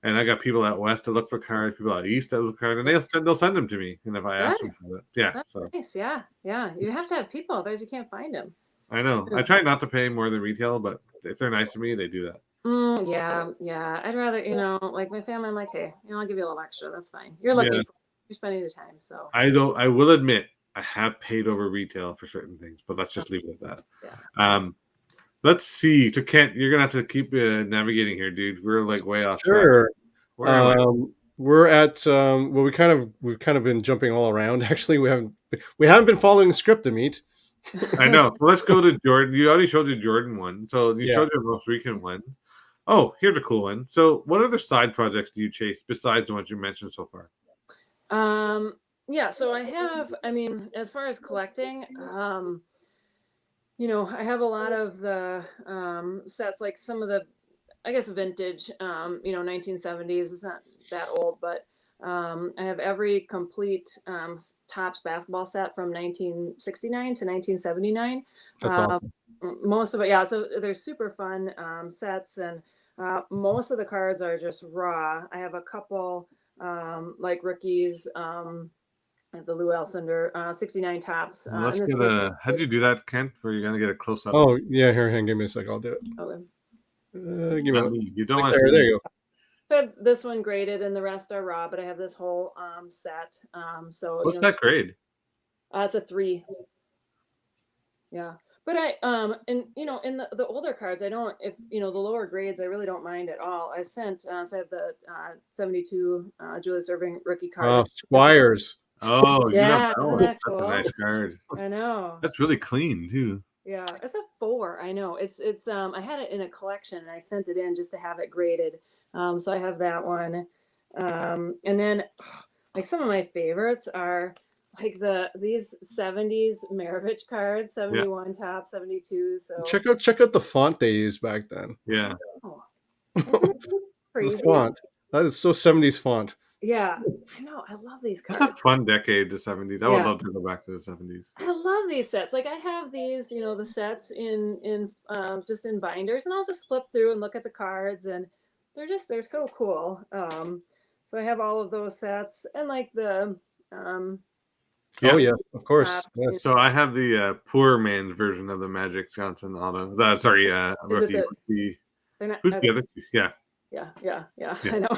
And I got people out west to look for cards, people out east that look for cards, and they'll send them to me. And if I ask Good. them for it, yeah. That's So nice. Yeah. Yeah. You have to have people, otherwise you can't find them. I know. I try not to pay more than retail, but if they're nice to me, they do that. Yeah. Yeah. I'd rather, like my family, I'm like, hey, I'll give you a little extra. That's fine. You're looking Yeah. for you're spending the time. So I will admit I have paid over retail for certain things, but let's just leave it at that. yeah. Let's see. To Kent, you're gonna have to keep navigating here, dude. We're like way off track. Sure. Where am I? We're at well, we've kind of been jumping all around. Actually, we haven't been following the script, Amit. I know. So let's go to Jordan. You already showed the Jordan one, so you Yeah. showed your most recent one. Oh, here's a cool one. So, what other side projects do you chase besides the ones you mentioned so far? Yeah, so I have, as far as collecting, I have a lot of the sets, like some of the, I guess, vintage, 1970s. It's not that old, but I have every complete Topps basketball set from 1969 to 1979. That's awesome. Most of it, yeah. So they're super fun sets, and most of the cards are just raw. I have a couple like rookies. I have the Lou Alcindor 69 Topps. Let's and get a. How did you do that, Kent? Where you're gonna get a close up? Oh yeah, here, give me a sec. I'll do it. Okay. Give me Not one. me. You don't want to There, see there me. you go. So I have this one graded, and the rest are raw. But I have this whole set. So What's that grade? It's a 3. Yeah. But I and in the older cards, I don't, if the lower grades, I really don't mind at all. I sent so I have the 72 Julius Erving rookie card. Squires. Oh, you got Yeah, that isn't one. that That's a cool? nice card. I know. That's really clean too. Yeah, it's a 4. I know. It's I had it in a collection and I sent it in just to have it graded. So I have that one. And then like some of my favorites are like these 70s Maravich cards, 71 top, 72. So Check out the font they used back then. Yeah. oh, isn't The that crazy? font. That is so 70s font. Yeah, I know. I love these That's cards. a fun decade, the 70s. I would love to go back to the 70s. I love these sets. Like I have these, the sets in just in binders, and I'll just flip through and look at the cards, and they're so cool. So I have all of those sets, and like the Oh yeah, of course. Topps, Yes. So I have the poor man's version of the Magic Johnson auto. Sorry, rookie. they're not. Who's the other two? Yeah. Yeah. I know.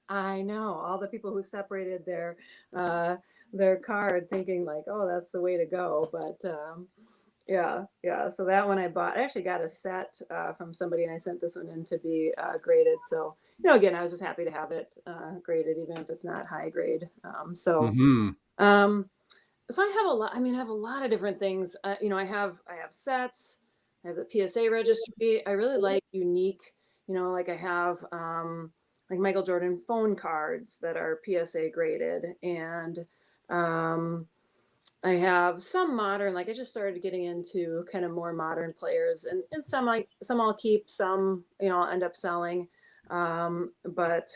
I know all the people who separated their card, thinking like, oh, that's the way to go. But yeah. So that one I bought. I actually got a set from somebody, and I sent this one in to be graded. So again, I was just happy to have it graded, even if it's not high grade. So I have a lot. I have a lot of different things. I have sets. I have the PSA registry. I really like unique. Like I have like Michael Jordan phone cards that are PSA graded, and I have some modern. Like I just started getting into kind of more modern players, and some I'll keep, some I'll end up selling. But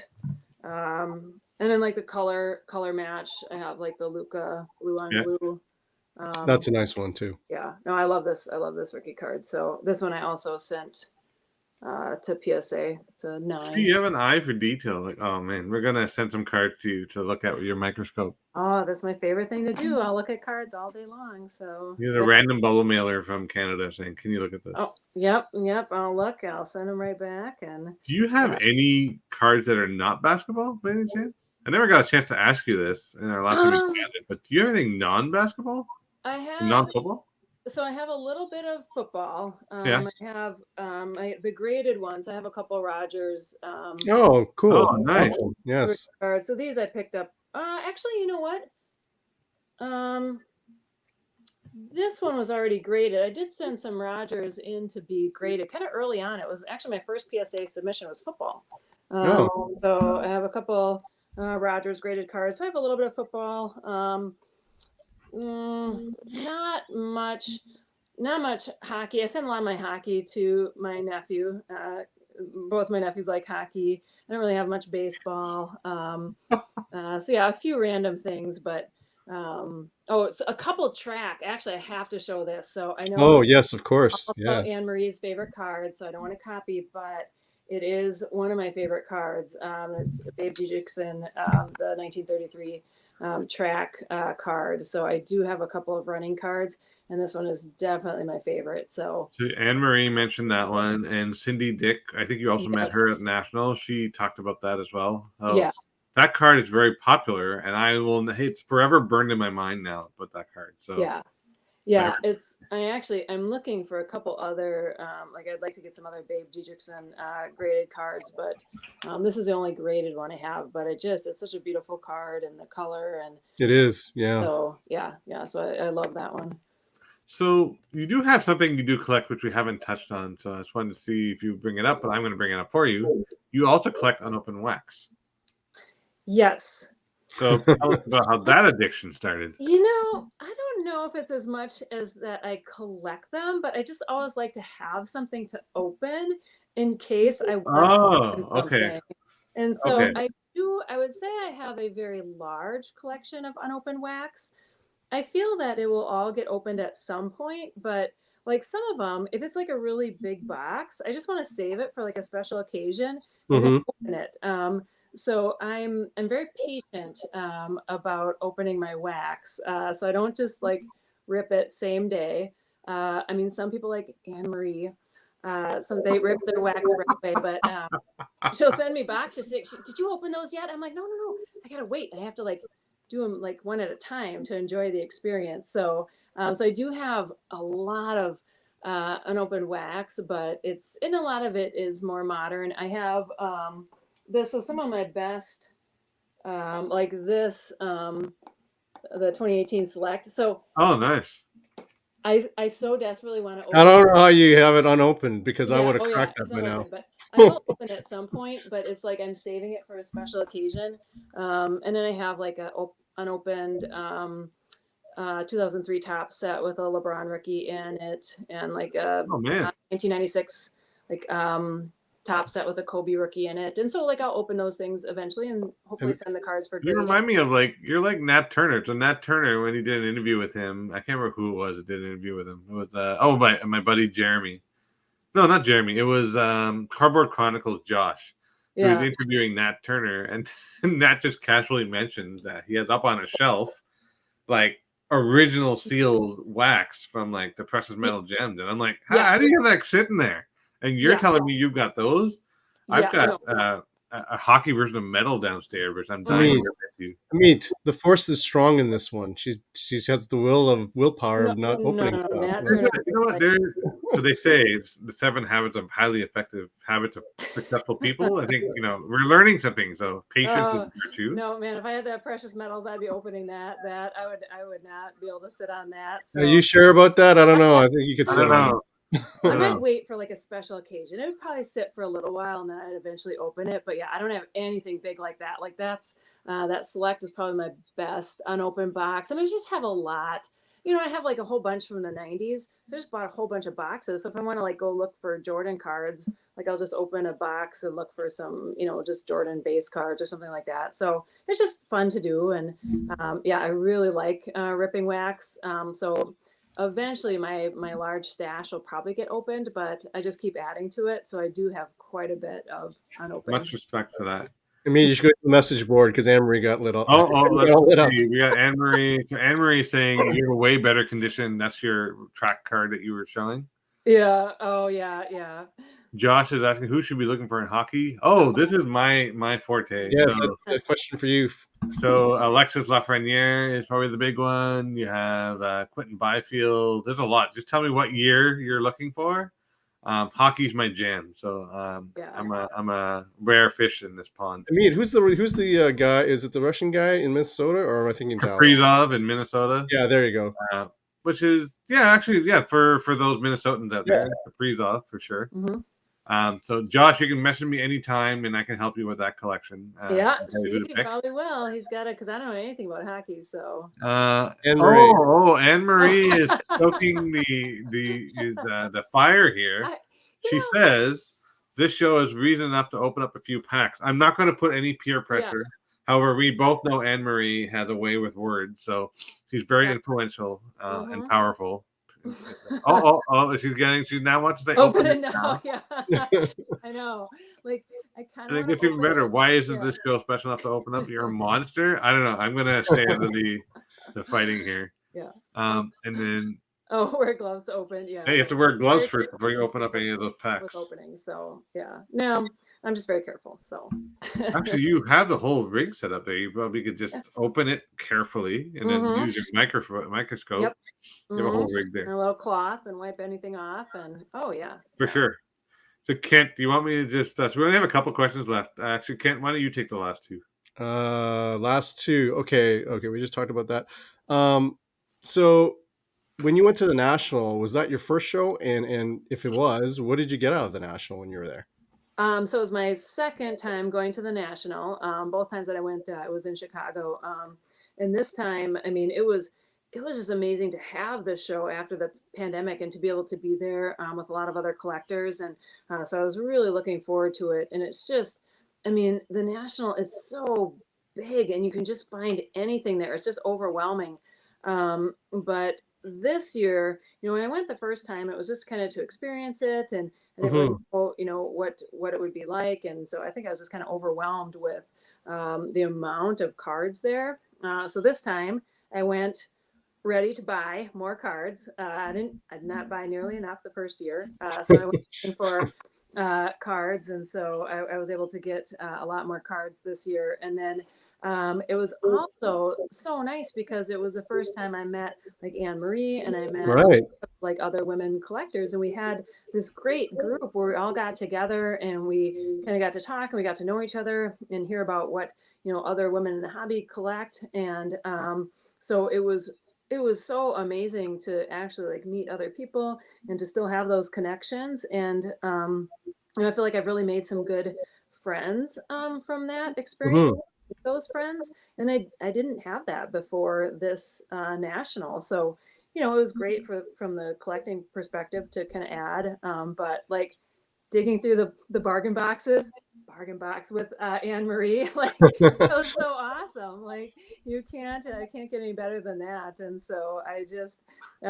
and then like the color match, I have like the Luca blue on blue. That's a nice one too. Yeah, no, I love this rookie card. So this one I also sent to PSA. It's a 9. See, you have an eye for detail. Like, oh man, we're gonna send some cards to you to look at with your microscope. Oh, that's my favorite thing to do. I'll look at cards all day long. So You had a random bubble mailer from Canada saying, "Can you look at this?" Oh, yep. I'll look. I'll send them right back. And do you have any cards that are not basketball by any chance? I never got a chance to ask you this in our last time we chatted, but do you have anything non-basketball? I have non-football. So I have a little bit of football. Yeah. I have the graded ones. I have a couple Rogers. Oh, cool. Oh, nice. Awesome. Yes. So these I picked up. Actually, you know what? This one was already graded. I did send some Rogers in to be graded kind of early on. It was actually my first PSA submission was football. So I have a couple Rogers graded cards. So I have a little bit of football. Not much. Not much hockey. I send a lot of my hockey to my nephew. Both my nephews like hockey. I don't really have much baseball. So yeah, a few random things, but it's a couple track. Actually, I have to show this. So I know Oh, it's yes, of course. also Yes. Anne Marie's favorite card, so I don't want to copy, but it is one of my favorite cards. It's Babe Didrikson, the 1933 track card. So I do have a couple of running cards, and this one is definitely my favorite. So Anne Marie mentioned that one, and Cindy Dick. I think you also met yes, her at National. She talked about that as well. Oh, yeah, that card is very popular, and I will. It's forever burned in my mind now. But that card, so yeah. I, Yeah, I'm looking for a couple other like I'd like to get some other Babe Didrikson graded cards, but this is the only graded one I have. But it's such a beautiful card and the color and It is. Yeah. so yeah. So I love that one. so you do have something you do collect, which we haven't touched on. So I just wanted to see if you bring it up, but I'm going to bring it up for you. You also collect unopened wax. Yes. So tell us about how that addiction started. I don't know if it's as much as that I collect them, but I just always like to have something to open in case I want to open Oh, okay, something. And so okay. I would say I have a very large collection of unopened wax. I feel that it will all get opened at some point, but like some of them, if it's like a really big box, I just want to save it for like a special occasion and then Hmm. open it. So I'm very patient about opening my wax. So I don't just like rip it same day. I mean, some people like Anne Marie, some they rip their wax right away, but she'll send me boxes. Did you open those yet? I'm like, no. I gotta wait. I have to like do them like one at a time to enjoy the experience. So I do have a lot of unopened wax, but it's and a lot of it is more modern. I have this. So some of my best, like this, the 2018 Select. So Oh, nice. I so desperately want to I open. don't know how you have it unopened because I Yeah. would have Oh, yeah. cracked that It's by not now. open, but I will open it at some point. But it's like I'm saving it for a special occasion. And then I have like a unopened 2003 top set with a LeBron rookie in it, and like a Oh man. 1996 like top set with a Kobe rookie in it. And so like I'll open those things eventually and hopefully And send the cards for You grading. remind me of you're like Nat Turner. So Nat Turner, when he did an interview with him, I can't remember who it was that did an interview with him. It was my buddy Jeremy. No, not Jeremy. It was Cardboard Chronicles Josh, who was Yeah. interviewing Nat Turner, and Nat just casually mentions that he has up on a shelf like original sealed wax from like the precious metal gems, and I'm like, Yeah. how do you have that sitting there? And you're Yeah. telling me you've got those? I've Yeah. got No. a hockey version of metal downstairs, which I'm dying to Mm. get into. Meat. The force is strong in this one. She has the willpower No, of not opening no, stuff. Nat Very Turner. good. You know what? Like, So they say it's the 7 habits of highly effective habits of successful people. I think we're learning something. So patience is oh a virtue. no, man! If I had that precious metals, I'd be opening that. I would not be able to sit on that. Are you So sure about that? I don't I, know. I think you could I sit don't on know. I I don't might know. wait for like a special occasion. It would probably sit for a little while and then I'd eventually open it. But yeah, I don't have anything big like that. Like that Select is probably my best unopened box. I mean, I just have a lot. I have like a whole bunch from the 90s. So I just bought a whole bunch of boxes. So if I want to like go look for Jordan cards, like I'll just open a box and look for some, just Jordan base cards or something like that. So it's just fun to do. And yeah, I really like ripping wax. So eventually my large stash will probably get opened, but I just keep adding to it. So I do have quite a bit of unopened. Much respect for that. I mean, you should go to the message board because Anne Marie got lit up. Let's Got lit up. see. We got Anne Marie. So Anne Marie saying you have a way better condition. That's your track card that you were showing. Yeah. Oh yeah. Josh is asking who should be looking for in hockey. Oh, this is my forte. Yeah, So that's a question for you. So Alexis Lafreniere is probably the big one. You have Quentin Byfield. There's a lot. Just tell me what year you're looking for. Hockey's my jam. So Yeah. I'm a rare fish in this pond. I mean, who's the guy? Is it the Russian guy in Minnesota, or am I thinking Dallas? Kaprizov in Minnesota. Yeah, there you go. Which is actually for those Minnesotans out there, Kaprizov for sure. Mm-hmm. So Josh, you can message me anytime, and I can help you with that collection. Yeah, and tell you see, who to he pick. probably will. He's got it because I don't know anything about hockey. So Anne-Marie. Anne Marie is stoking the fire here. She says this show is reason enough to open up a few packs. I'm not going to put any peer pressure. However, we both know Anne Marie has a way with words, so she's very influential and powerful. She now wants to say open it now. Yeah, I know. Like, I kind of. And it gets even better. Why isn't this show special enough to open up? You're a monster. I don't know. I'm gonna stay out of the fighting here. Yeah. And then. Oh, wear gloves to open. Yeah. Hey, you have to wear gloves first before you open up any of those packs. With opening, so yeah. No, I'm just very careful. So. Actually, you have the whole rig set up there. You probably could just open it carefully and then use your microscope. Yep. You have a whole rig there. And a little cloth and wipe anything off, and for sure. So Kent, do you want me to just? So we only have a couple questions left. Actually, Kent, why don't you take the last two? Last two. Okay. We just talked about that. So when you went to the National, was that your first show? And if it was, what did you get out of the National when you were there? So it was my second time going to the National. Both times that I went, I was in Chicago. And this time, I mean, it was just amazing to have the show after the pandemic and to be able to be there with a lot of other collectors. And so I was really looking forward to it. And it's just, I mean, the National, it's so big and you can just find anything there. It's just overwhelming. But this year, when I went the first time, it was just kind of to experience it and I didn't really know, what it would be like. And so I think I was just kind of overwhelmed with the amount of cards there. So this time I went ready to buy more cards. I did not buy nearly enough the first year. So I went looking for cards. And so I was able to get a lot more cards this year. And then it was also so nice because it was the first time I met like Anne Marie and I met like other women collectors, and we had this great group where we all got together and we kind of got to talk and we got to know each other and hear about what other women in the hobby collect. And so it was so amazing to actually like meet other people and to still have those connections. And I feel like I've really made some good friends from that experience. Those friends, and I didn't have that before this National. So it was great from the collecting perspective to kind of add, but like digging through the bargain box with Anne Marie, like that was so awesome. Like I can't get any better than that. And so I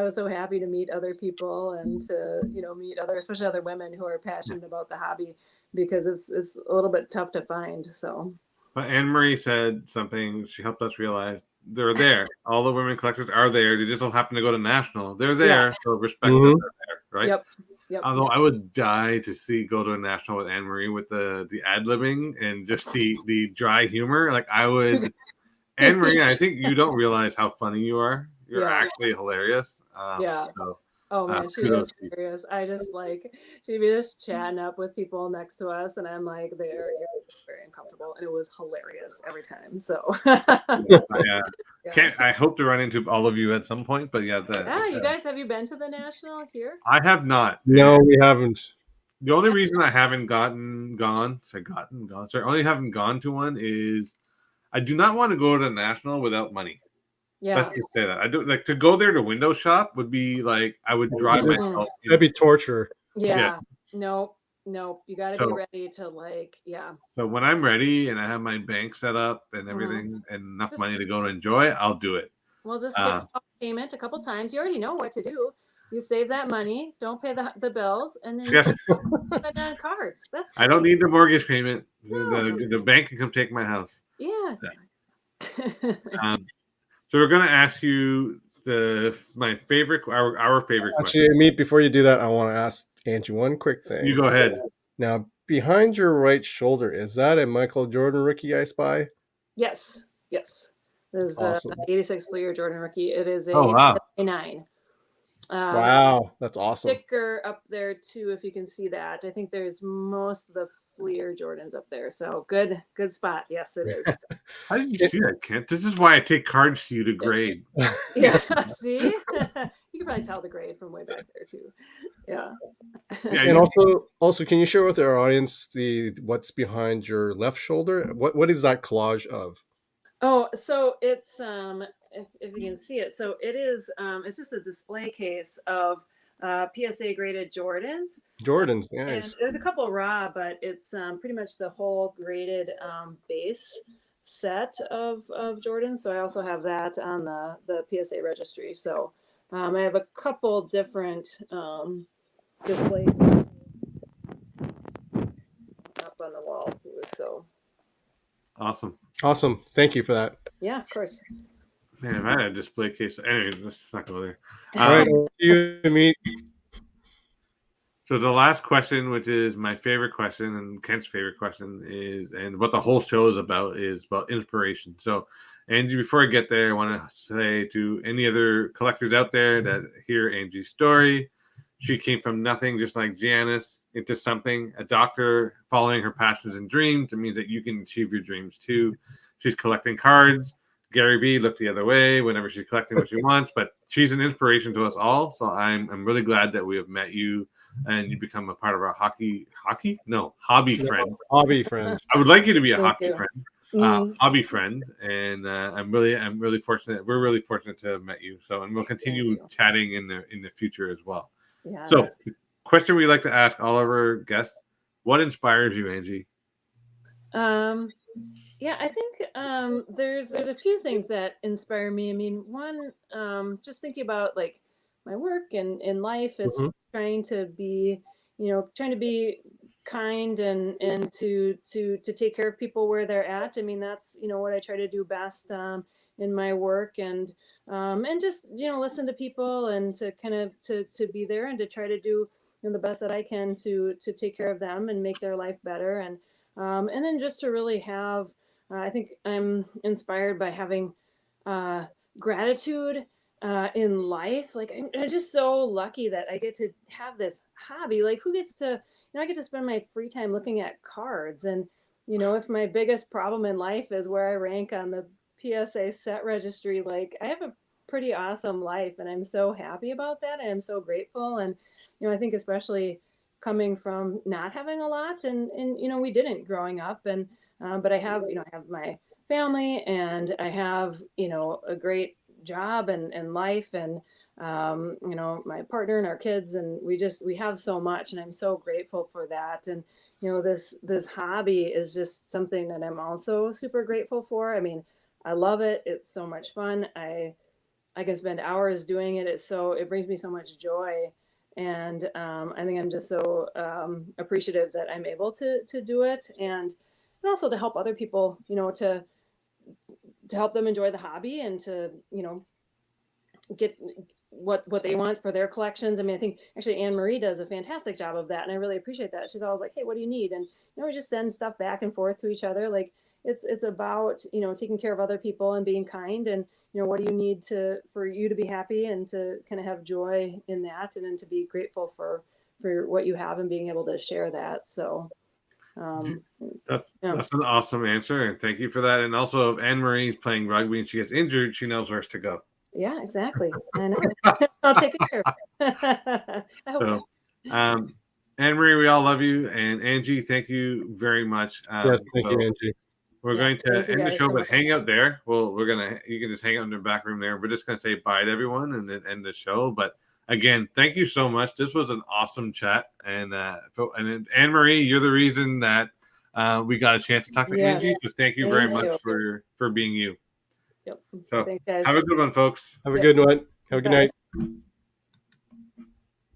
was so happy to meet other people and to meet especially other women who are passionate about the hobby, because it's a little bit tough to find. So. But Anne Marie said something. She helped us realize they're there. All the women collectors are there. They just don't happen to go to National. They're there, so respect that they're there, right? Yep. Although I would die to go to a National with Anne Marie with the ad-libbing and just the dry humor. Like I would, Anne Marie. I think you don't realize how funny you are. You're actually hilarious. So, oh man, she was hilarious. I just she'd be just chatting up with people next to us, and I'm like, you're very uncomfortable, and it was hilarious every time. So I hope to run into all of you at some point, but you guys, have you been to the National here? I have not. No, we haven't. The only reason I haven't only haven't gone to one is I do not want to go to the National without money. Yeah. Let's just say that. I do like to go there to window shop would be like I would drive myself. That'd be torture. Yeah. No, you got to be ready to So when I'm ready and I have my bank set up and everything and enough money to go and enjoy, I'll do it. Well, just get payment a couple times. You already know what to do. You save that money, don't pay the bills, and then you spend on cards. I don't need the mortgage payment. No. The bank can come take my house. Yeah. So we're going to ask you our favorite question. Actually, before you do that, I want to ask Angie one quick thing. You go ahead. Now, behind your right shoulder, is that a Michael Jordan rookie I spy? Yes. This is awesome. The 86 Fleer Jordan rookie. It is a 9. Wow, that's awesome. Sticker up there too, if you can see that. I think there's most of the Fleer Jordans up there. So good spot. Yes, it is. How did you see that, Kent? This is why I take cards to you to grade. Yeah, see? you can probably tell the grade from way back there too. Yeah. Yeah, And also, can you share with our audience what's behind your left shoulder? What is that collage of? Oh, so it's if you can see it, so it is it's just a display case of PSA graded Jordans. Jordans, And nice. there's a couple raw, but it's pretty much the whole graded base set of Jordans. So I also have that on the PSA registry. So I have a couple different displays up on the wall too. So awesome. Awesome. Thank you for that. yeah, of course. Man, if I had a display case, anyway, let's not go there. All right, you meet. So the last question, which is my favorite question and Kent's favorite question, is, and what the whole show is about inspiration. So, Angie, before I get there, I want to say to any other collectors out there that hear Angie's story, she came from nothing, just like Giannis, into something. A doctor following her passions and dreams. It means that you can achieve your dreams too. She's collecting cards. Gary Vee looked the other way whenever she's collecting what she wants, but she's an inspiration to us all. So I'm really glad that we have met you and you become a part of our hobby friend. Hobby friend. I would like you to be a Thank hockey you. friend, hobby friend, and I'm really fortunate. We're really fortunate to have met you. So, and we'll continue chatting in the future as well. Yeah. So, the question we like to ask all of our guests: what inspires you, Angie? Yeah, I think there's a few things that inspire me. I mean, one, just thinking about like my work and in life is Mhm. trying to be, trying to be kind and to take care of people where they're at. I mean, that's what I try to do best in my work and just listen to people and to kind of to be there and to try to do the best that I can to take care of them and make their life better and then just to really have I think I'm inspired by having uh, gratitude in life. Like I'm just so lucky that I get to have this hobby. Like who gets to, I get to spend my free time looking at cards. And if my biggest problem in life is where I rank on the PSA set registry, like I have a pretty awesome life, and I'm so happy about that. And I'm so grateful. And I think especially coming from not having a lot, and we didn't growing up, and but I have, I have my family and I have, a great job and life and, my partner and our kids. And we have so much and I'm so grateful for that. And, this hobby is just something that I'm also super grateful for. I mean, I love it. It's so much fun. I can spend hours doing it. It brings me so much joy. And I think I'm just so appreciative that I'm able to do it and also to help other people, to help them enjoy the hobby and to, get what they want for their collections. I mean, I think actually Anne Marie does a fantastic job of that, and I really appreciate that. She's always like, "Hey, what do you need?" And we just send stuff back and forth to each other. Like it's about taking care of other people and being kind, and what do you need for you to be happy and to kind of have joy in that, and then to be grateful for what you have and being able to share that. So. That's an awesome answer, and thank you for that. And also, if Anne Marie's playing rugby and she gets injured, she knows where to go. Yeah, exactly. I know. I'll take care of it. I hope so, Anne Marie, we all love you, and Angie, thank you very much. Yes, thank you, Angie. We're going to end the show, so but hang out there. Well, you can just hang out in the back room there. We're just going to say bye to everyone and then end the show. But again, thank you so much. This was an awesome chat. And Anne Marie, you're the reason that we got a chance to talk to Angie. So thank you very much for being you. Yep. So thanks, guys. have a good one, folks. Have a good one. Have a good night.